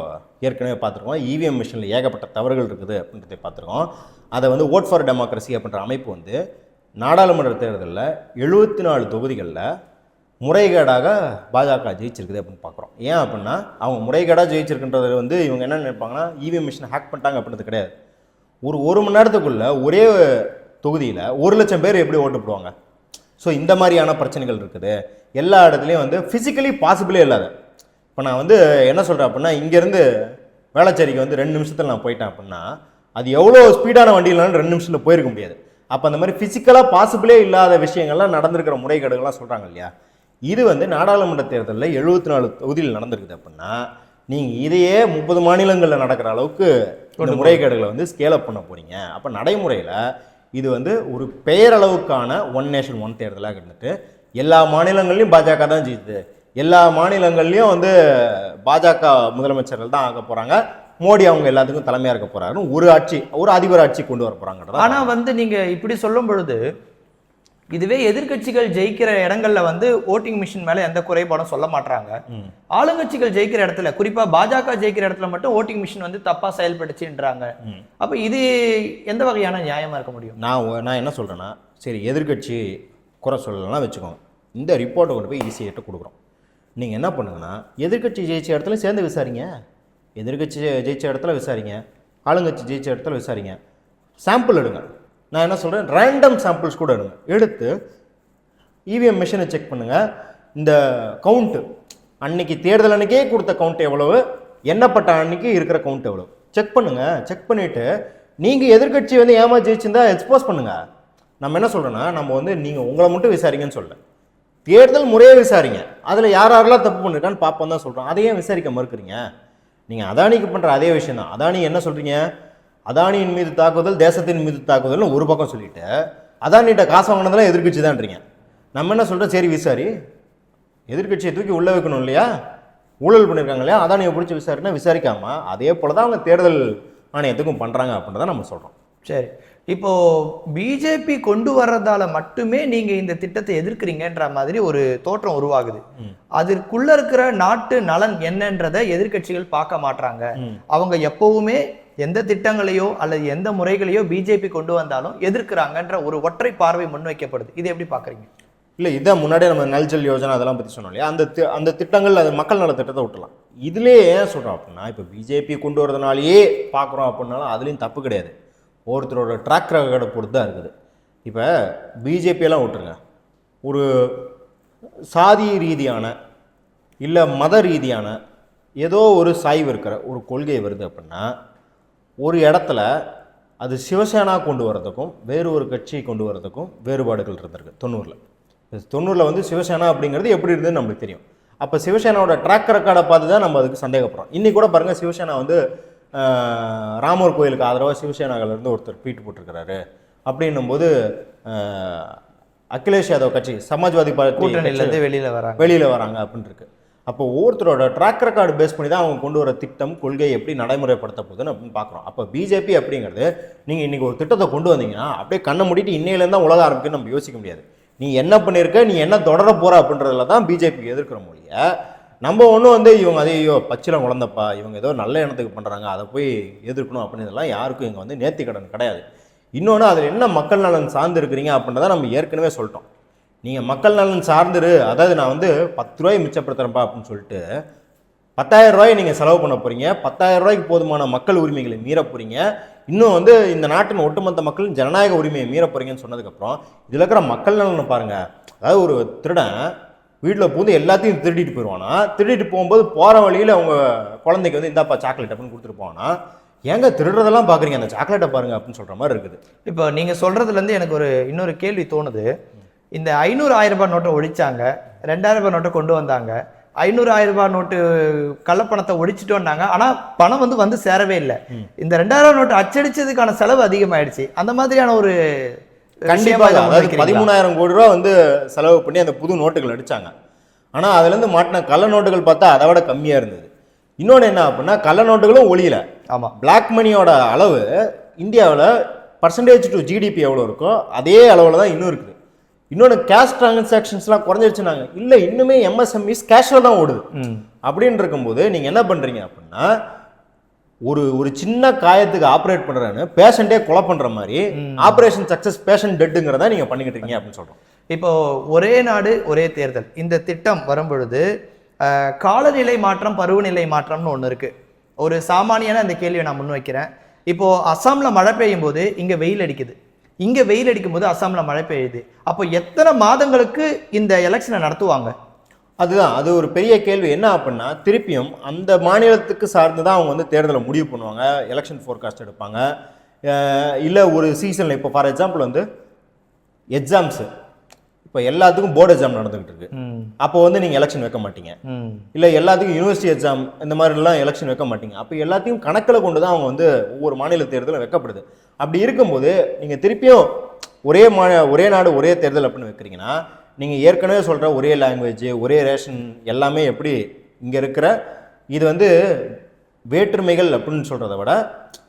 ஏற்கனவே பார்த்துருக்கோம். இவிஎம் மிஷினில் ஏகப்பட்ட தவறுகள் இருக்குது அப்படின்றதை பார்த்துருக்கோம். அதை வந்து ஓட் ஃபார் டெமோக்ரஸி அப்படின்ற அமைப்பு வந்து நாடாளுமன்ற தேர்தலில் 74 தொகுதிகளில் முறைகேடாக பாஜக ஜெயிச்சிருக்குது அப்படின்னு பார்க்குறோம். ஏன் அப்படின்னா, அவங்க முறைகேடாக ஜெயிச்சிருக்குன்றது வந்து இவங்க என்ன நினைப்பாங்கன்னா, இவிஎம் மிஷினை ஹேக் பண்ணிட்டாங்க அப்படின்றது கிடையாது. ஒரு மணி நேரத்துக்குள்ளே ஒரே தொகுதியில் 1 லட்சம் பேர் எப்படி ஓட்டு போடுவாங்க? ஸோ இந்த மாதிரியான பிரச்சனைகள் இருக்குது எல்லா இடத்துலையும். வந்து ஃபிசிக்கலி பாசிபிளே இல்லாத, இப்போ நான் வந்து என்ன சொல்கிறேன் அப்படின்னா, இங்கேருந்து வேளச்சேரிக்கு வந்து 2 நிமிஷத்தில் நான் போயிட்டேன் அப்படின்னா, அது எவ்வளோ ஸ்பீடான வண்டியிலாலும் 2 நிமிஷத்தில் போயிருக்க முடியாது. அப்போ அந்த மாதிரி ஃபிசிக்கலாக பாசிபிளே இல்லாத விஷயங்கள்லாம் நடந்திருக்கிற முறைகேடுகள்லாம் சொல்கிறாங்க இல்லையா? இது வந்து நாடாளுமன்ற தேர்தலில் 74 தொகுதியில் நடந்திருக்குது அப்படின்னா, நீங்கள் இதையே 30 மாநிலங்களில் நடக்கிற அளவுக்கு இந்த முறைகேடுகளை வந்து ஸ்கேல் அப் பண்ண போகிறீங்க. அப்போ நடைமுறையில் இது வந்து ஒரு பெயரளவுக்கான ஒன் நேஷன் ஒன் தேர்தலாக இருந்துட்டு எல்லா மாநிலங்கள்லையும் பாஜக தான் ஜெயிக்குது, எல்லா மாநிலங்கள்லையும் வந்து பாஜக முதலமைச்சர்கள் தான் ஆக போகிறாங்க, மோடி அவங்க எல்லாத்துக்கும் தலைமையாக இருக்க போகிறாருன்னு ஒரு அதிபர் ஆட்சி கொண்டு வர போகிறாங்க. ஆனால் வந்து நீங்கள் இப்படி சொல்லும் பொழுது, இதுவே எதிர்கட்சிகள் ஜெயிக்கிற இடங்கள்ல வந்து ஓட்டிங் மிஷின் மேல எந்த குறைபாடும் சொல்ல மாட்டாங்க. ஆளுங்கட்சிகள் ஜெயிக்கிற இடத்துல, குறிப்பா பாஜக ஜெயிக்கிற இடத்துல மட்டும் ஓட்டிங் மிஷின் வந்து தப்பா செயல்படுச்சுன்றாங்க. அப்ப இது எந்த வகையான நியாயமா இருக்க முடியும்? நான் என்ன சொல்றேன்னா, சரி எதிர்கட்சி குறை சொல்லலாம் வச்சுக்கோங்க, இந்த ரிப்போர்ட்டை கொண்டு போய் ஈஸியாக கொடுக்குறோம். நீங்கள் என்ன பண்ணுங்கன்னா, எதிர்கட்சி ஜெயிச்ச இடத்துல சேர்ந்து விசாரிங்க, எதிர்கட்சி ஜெயிச்ச இடத்துல விசாரிங்க, ஆளுங்கட்சி ஜெயிச்ச இடத்துல விசாரிங்க, சாம்பிள் எடுங்க. நான் என்ன சொல்கிறேன், ரேண்டம் சாம்பிள்ஸ் கூட எடுத்து இவிஎம் மிஷினை செக் பண்ணுங்கள். இந்த கவுண்ட்டு அன்னைக்கு தேர்தல் அன்னைக்கே கொடுத்த கவுண்ட் எவ்வளவு, எண்ணப்பட்ட அன்னைக்கு இருக்கிற கவுண்ட் எவ்வளவு செக் பண்ணுங்கள். செக் பண்ணிவிட்டு நீங்கள் எதிர்கட்சி வந்து ஏமா ஜெயிச்சிருந்தா எக்ஸ்போஸ் பண்ணுங்கள். நம்ம என்ன சொல்கிறோன்னா, நம்ம வந்து நீங்கள் உங்களை மட்டும் விசாரிங்கன்னு சொல்ல, தேர்தல் முறையை விசாரிங்க, அதில் யாரெல்லாம் தப்பு பண்ணிருக்கான்னு பார்ப்போம் தான் சொல்கிறோம். அதையே விசாரிக்க மறுக்கிறீங்க. நீங்கள் அதானிக்கு பண்ணுற அதே விஷயம் தான். அதானி என்ன சொல்கிறீங்க, அதானியின் மீது தாக்குதல், தேசத்தின் மீது தாக்குதல்னு ஒரு பக்கம் சொல்லிட்டு, அதானிகிட்ட காசு வாங்கினதெல்லாம் எதிர்கட்சி தான்றீங்க. நம்ம என்ன சொல்கிறோம், சரி விசாரி, எதிர்கட்சியை தூக்கி உள்ளே வைக்கணும் இல்லையா, ஊழல் பண்ணியிருக்காங்க இல்லையா, அதானியை பிடிச்சி விசாரினா விசாரிக்காமல் அதே போல தான் அவங்க தேர்தல் ஆணையத்துக்கும் பண்ணுறாங்க அப்படின்றத நம்ம சொல்கிறோம். சரி, இப்போ பிஜேபி கொண்டு வர்றதால மட்டுமே நீங்க இந்த திட்டத்தை எதிர்க்கிறீங்கன்ற மாதிரி ஒரு தோற்றம் உருவாகுது. அதற்குள்ள இருக்கிற நாட்டு நலன் என்னன்றதை எதிர்க்கட்சிகள் பார்க்க மாட்டாங்க. அவங்க எப்பவுமே எந்த திட்டங்களையோ அல்லது எந்த முறைகளையோ பிஜேபி கொண்டு வந்தாலும் எதிர்க்கிறாங்கன்ற ஒரு ஒற்றை பார்வை முன்வைக்கப்படுது. இதை எப்படி பாக்குறீங்க? இல்லை, இதான் முன்னாடியே நம்ம நல்ஜல் யோஜனா அதெல்லாம் பற்றி சொன்னோம் இல்லையா, அந்த திட்டங்கள் அது மக்கள் நல திட்டத்தை விட்டுலாம். இதுலேயே ஏன் சொல்கிறோம் அப்படின்னா, இப்போ பிஜேபி கொண்டு வரதுனாலேயே பார்க்குறோம் அப்படின்னாலும் அதுலேயும் தப்பு கிடையாது. ஒருத்தரோட ட்ராக் ரெக்கார்டை பொறுத்து தான் இருக்குது. இப்போ பிஜேபியெல்லாம் விட்டுருங்க, ஒரு சாதி ரீதியான இல்லை மத ரீதியான ஏதோ ஒரு சாய்வு இருக்கிற ஒரு கொள்கை வருது அப்படின்னா, ஒரு இடத்துல அது சிவசேனா கொண்டு வரதுக்கும் வேறு ஒரு கட்சியை கொண்டு வரதுக்கும் வேறுபாடுகள் இருந்திருக்கு. 90 வந்து சிவசேனா அப்படிங்கிறது எப்படி இருந்ததுன்னு நம்மளுக்கு தெரியும். அப்போ சிவசேனாவோட ட்ராக் ரெக்கார்டை பார்த்து தான் நம்ம அதுக்கு சந்தேகப்படுறோம். இன்னைக்கு கூட பாருங்கள், சிவசேனா வந்து ராமர் கோயிலுக்கு ஆதரவாக சிவசேனாவிலேருந்து ஒருத்தர் ட்வீட் போட்டிருக்கிறாரு. அப்படின்னும் போது அகிலேஷ் யாதவ் கட்சி சமாஜ்வாதி பார்ட்டி வெளியில் வராங்க அப்படின்னு இருக்கு. அப்போ ஒவ்வொருத்தரோட ட்ராக் ரெக்கார்டு பேஸ் பண்ணி தான் அவங்க கொண்டு வர திட்டம் கொள்கை எப்படி நடைமுறைப்படுத்த போகுதுன்னு அப்படின்னு பார்க்குறோம். அப்போ பிஜேபி அப்படிங்கிறது நீங்கள் இன்றைக்கி ஒரு திட்டத்தை கொண்டு வந்தீங்கன்னா அப்படியே கண்ணை மூடிட்டு இன்னையிலேருந்து தான் உலக ஆரம்பிக்குன்னு நம்ம யோசிக்க முடியாது. நீ என்ன பண்ணியிருக்க, நீ என்ன தொடர போகிற அப்படின்றதுல தான் பிஜேபி எதிர்க்கிற மொழிய. நம்ம ஒன்றும் வந்து இவங்க ஐயோ பச்சிலம் குழந்தப்பா, இவங்க ஏதோ நல்ல எண்ணத்துக்கு பண்ணுறாங்க, அதை போய் எதிர்க்கணும் அப்படின்றதெல்லாம் யாருக்கும் இங்கே வந்து நேர்த்தி கடன் கிடையாது. இன்னொன்று, அதில் என்ன மக்கள் நலன் சார்ந்து இருக்கிறீங்க அப்படின்றத நம்ம ஏற்கனவே சொல்லிட்டோம். நீங்கள் மக்கள் நலன் சார்ந்துரு, அதாவது நான் வந்து 10 ரூபாய் மிச்சப்படுத்துகிறேன்ப்பா அப்படின்னு சொல்லிட்டு 10,000 ரூபாய் நீங்கள் செலவு பண்ண போகிறீங்க, 10,000 ரூபாய்க்கு போதுமான மக்கள் உரிமைகளை மீற போகிறீங்க, இன்னும் வந்து இந்த நாட்டின் ஒட்டுமொத்த மக்களின் ஜனநாயக உரிமையை மீற போகிறீங்கன்னு சொன்னதுக்கப்புறம் இதில் இருக்கிற மக்கள் நலனை பாருங்கள். அதாவது ஒரு திருடன் வீட்டில் பூந்து எல்லாத்தையும் திருடிட்டு போயிடுவானா, திருடிட்டு போகும்போது போகிற வழியில் அவங்க குழந்தைக்கு வந்து இந்தாப்பா சாக்லேட் அப்படின்னு கொடுத்துட்டு போவானா, ஏங்க திருடுறதெல்லாம் பார்க்குறீங்க, அந்த சாக்லேட்டை பாருங்கள் அப்படின்னு சொல்கிற மாதிரி இருக்குது. இப்போ நீங்கள் சொல்கிறதுலேருந்து எனக்கு இன்னொரு கேள்வி தோணுது. இந்த 500-1000 ரூபாய் நோட்டை ஒழிச்சாங்க, 2000 ரூபாய் நோட்டை கொண்டு வந்தாங்க, 500-1000 ரூபாய் நோட்டு கள்ளப்பணத்தை ஒழிச்சிட்டு வந்தாங்க. ஆனால் பணம் வந்து சேரவே இல்லை. இந்த 2000 நோட்டு அச்சடிச்சதுக்கான செலவு அதிகமாயிடுச்சு. அந்த மாதிரியான ஒரு கண்டிப்பாக, அதாவது 13,000 கோடி ரூபா வந்து செலவு பண்ணி அந்த புது நோட்டுகள் அடித்தாங்க. ஆனால் அதுலேருந்து மாட்டின கள்ள நோட்டுகள் பார்த்தா அதை விட கம்மியாக இருந்தது. இன்னொன்று என்ன அப்படின்னா, கள்ள நோட்டுகளும் ஒழியல. ஆமாம், பிளாக் மணியோட அளவு இந்தியாவில் பர்சன்டேஜ் டு ஜிடிபி எவ்வளோ இருக்கோ அதே அளவில் தான் இன்னும் இருக்குது. இன்னொன்று, கேஷ் டிரான்சாக்ஷன்ஸ்லாம் குறைஞ்சிருச்சுனாங்க. இல்லை, இன்னுமே எம்எஸ்எம்இஸ் கேஷில் தான் ஓடுது. அப்படின்னு இருக்கும்போது நீங்கள் என்ன பண்ணுறீங்க அப்படின்னா, ஒரு சின்ன காயத்துக்கு ஆப்ரேட் பண்ணுறேன்னு பேஷண்ட்டே கொலை பண்ணுற மாதிரி ஆப்ரேஷன் சக்ஸஸ் பேஷண்ட் டெட்டுங்கிறத நீங்கள் பண்ணிக்கிட்டு இருக்கீங்க அப்படின்னு சொல்கிறோம். இப்போ ஒரே நாடு ஒரே தேர்தல் இந்த திட்டம் வரும்பொழுது காலநிலை மாற்றம் பருவநிலை மாற்றம்னு ஒன்று இருக்குது. ஒரு சாமானியான அந்த கேள்வியை நான் முன்வைக்கிறேன். இப்போது அஸ்ஸாமில் மழை பெய்யும் போது இங்கே வெயில் அடிக்குது, இங்கே வெயில் அடிக்கும் போது அஸ்ஸாமில் மழை பெய்யுது. அப்போ எத்தனை மாதங்களுக்கு இந்த எலெக்ஷனை நடத்துவாங்க? அதுதான், அது ஒரு பெரிய கேள்வி. என்ன அப்படின்னா, திருப்பியும் அந்த மாநிலத்துக்கு சார்ந்து தான் அவங்க வந்து தேர்தலை முடிவு பண்ணுவாங்க, எலெக்ஷன் ஃபோர்காஸ்ட் எடுப்பாங்க. இல்லை ஒரு சீசனில் இப்போ ஃபார் எக்ஸாம்பிள் வந்து எக்ஸாம்ஸு, இப்போ எல்லாத்துக்கும் போர்டு எக்ஸாம் நடந்துகிட்டு இருக்கு. அப்போ வந்து நீங்கள் எலெக்ஷன் வைக்க மாட்டீங்க. இல்லை எல்லாத்துக்கும் யூனிவர்சிட்டி எக்ஸாம் இந்த மாதிரிலாம் எலெக்ஷன் வைக்க மாட்டீங்க. அப்போ எல்லாத்தையும் கணக்கில் கொண்டு தான் அவங்க வந்து ஒவ்வொரு மாநில தேர்தலும் வைக்கப்படுது. அப்படி இருக்கும்போது நீங்கள் திருப்பியும் ஒரே நாடு ஒரே தேர்தல் அப்படின்னு வைக்கிறீங்கன்னா, நீங்கள் ஏற்கனவே சொல்கிற ஒரே லாங்குவேஜ் ஒரே ரேஷன் எல்லாமே எப்படி இங்கே இருக்கிற இது வந்து வேற்றுமைகள் அப்படின்னு சொல்கிறத விட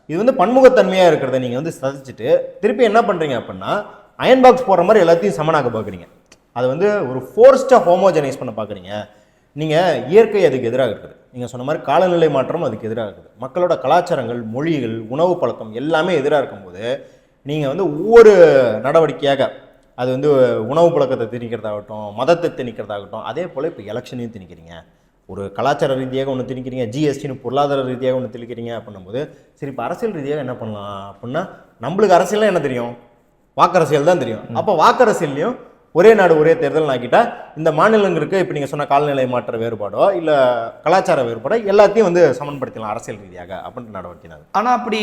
இது வந்து பன்முகத்தன்மையாக இருக்கிறத நீங்கள் வந்து சதிச்சுட்டு திருப்பி என்ன பண்ணுறீங்க அப்படின்னா, அயன் பாக்ஸ் போடுற மாதிரி எல்லாத்தையும் சமனாக்க பார்க்குறீங்க. அது வந்து ஒரு ஃபோர்ஸ்டாக ஹோமோஜனைஸ் பண்ண பார்க்குறீங்க. நீங்கள் இயற்கை அதுக்கு எதிராக இருக்குது, நீங்கள் சொன்ன மாதிரி காலநிலை மாற்றம் அதுக்கு எதிராக இருக்குது, மக்களோட கலாச்சாரங்கள் மொழிகள் உணவு பழக்கம் எல்லாமே எதிராக இருக்கும்போது நீங்கள் வந்து ஒவ்வொரு நடவடிக்கையாக அது வந்து உணவு பழக்கத்தை திணிக்கிறதாகட்டும், மதத்தை திணிக்கிறதாகட்டும், அதே போல் இப்போ எலெக்ஷனையும் திணிக்கிறீங்க. ஒரு கலாச்சார ரீதியாக ஒன்று திணிக்கிறீங்க, ஜிஎஸ்டின்னு பொருளாதார ரீதியாக ஒன்று திணிக்கிறீங்க அப்படின்னும்போது சரி இப்போ அரசியல் ரீதியாக என்ன பண்ணலாம் அப்படின்னா, நம்மளுக்கு அரசியல்லாம் என்ன தெரியும், வாக்கரசியல் தான் தெரியும். அப்போ வாக்கரசியல்லையும் ஒரே நாடு ஒரே தேர்தல் ஆக்கிட்டா இந்த மாநிலங்களுக்கு இப்போ நீங்கள் சொன்ன காலநிலை மாற்ற வேறுபாடோ இல்லை கலாச்சார வேறுபாடோ எல்லாத்தையும் வந்து சமன்படுத்தலாம் அரசியல் ரீதியாக அப்படின்ற நடவடிக்கை. ஆனால் அப்படி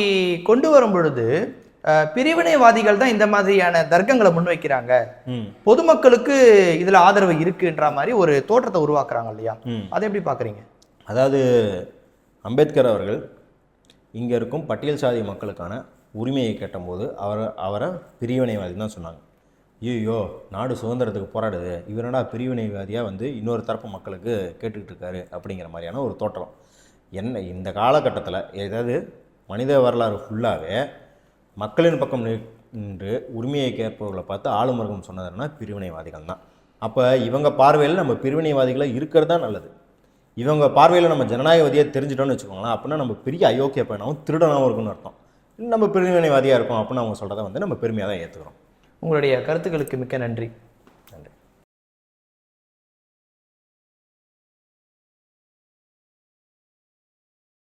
கொண்டு வரும் பொழுது பிரிவினைவாதிகள் தான் இந்த மாதிரியான தர்க்கங்களை முன்வைக்கிறாங்க, பொதுமக்களுக்கு இதுல ஆதரவு இருக்குன்ற மாதிரி ஒரு தோற்றத்தை உருவாக்குறாங்க இல்லையா? அதை எப்படி பாக்குறீங்க? அதாவது அம்பேத்கர் அவர்கள் இங்க இருக்கும் பட்டியல் சாதி மக்களுக்கான உரிமையை கேட்டபோது அவரை பிரிவினைவாதி தான் சொன்னாங்க. ஐயோ நாடு சுதந்திரத்துக்கு போராடுது, இவரடா பிரிவினைவாதியாக வந்து இன்னொரு தரப்பு மக்களுக்கு கேட்டுக்கிட்டு இருக்காரு அப்படிங்கிற மாதிரியான ஒரு தோற்றம். என்ன இந்த காலகட்டத்தில் ஏதாவது மனித வரலாறு ஃபுல்லாகவே மக்களின் பக்கம் என்று உரிமையை கேட்பவர்களை பார்த்து ஆளுமர்க்கம் சொன்னதுன்னா பிரிவினைவாதிகள் தான். அப்போ இவங்க பார்வையில் நம்ம பிரிவினைவாதிகளாக இருக்கிறது தான் நல்லது. இவங்க பார்வையில் நம்ம ஜனநாயகவாதியாக தெரிஞ்சிட்டோம்னு வச்சுக்கோங்களேன், அப்படின்னா நம்ம பெரிய அயோக்கிய பையனாகவும் திருடனாகவும் இருக்குன்னு அர்த்தம். நம்ம பிரிவினைவாதியாக இருக்கோம் அப்படின்னு அவங்க சொல்கிறத நம்ம பெருமையாக தான் ஏற்றுக்கிறோம். உங்களுடைய கருத்துக்களுக்கு மிக்க நன்றி.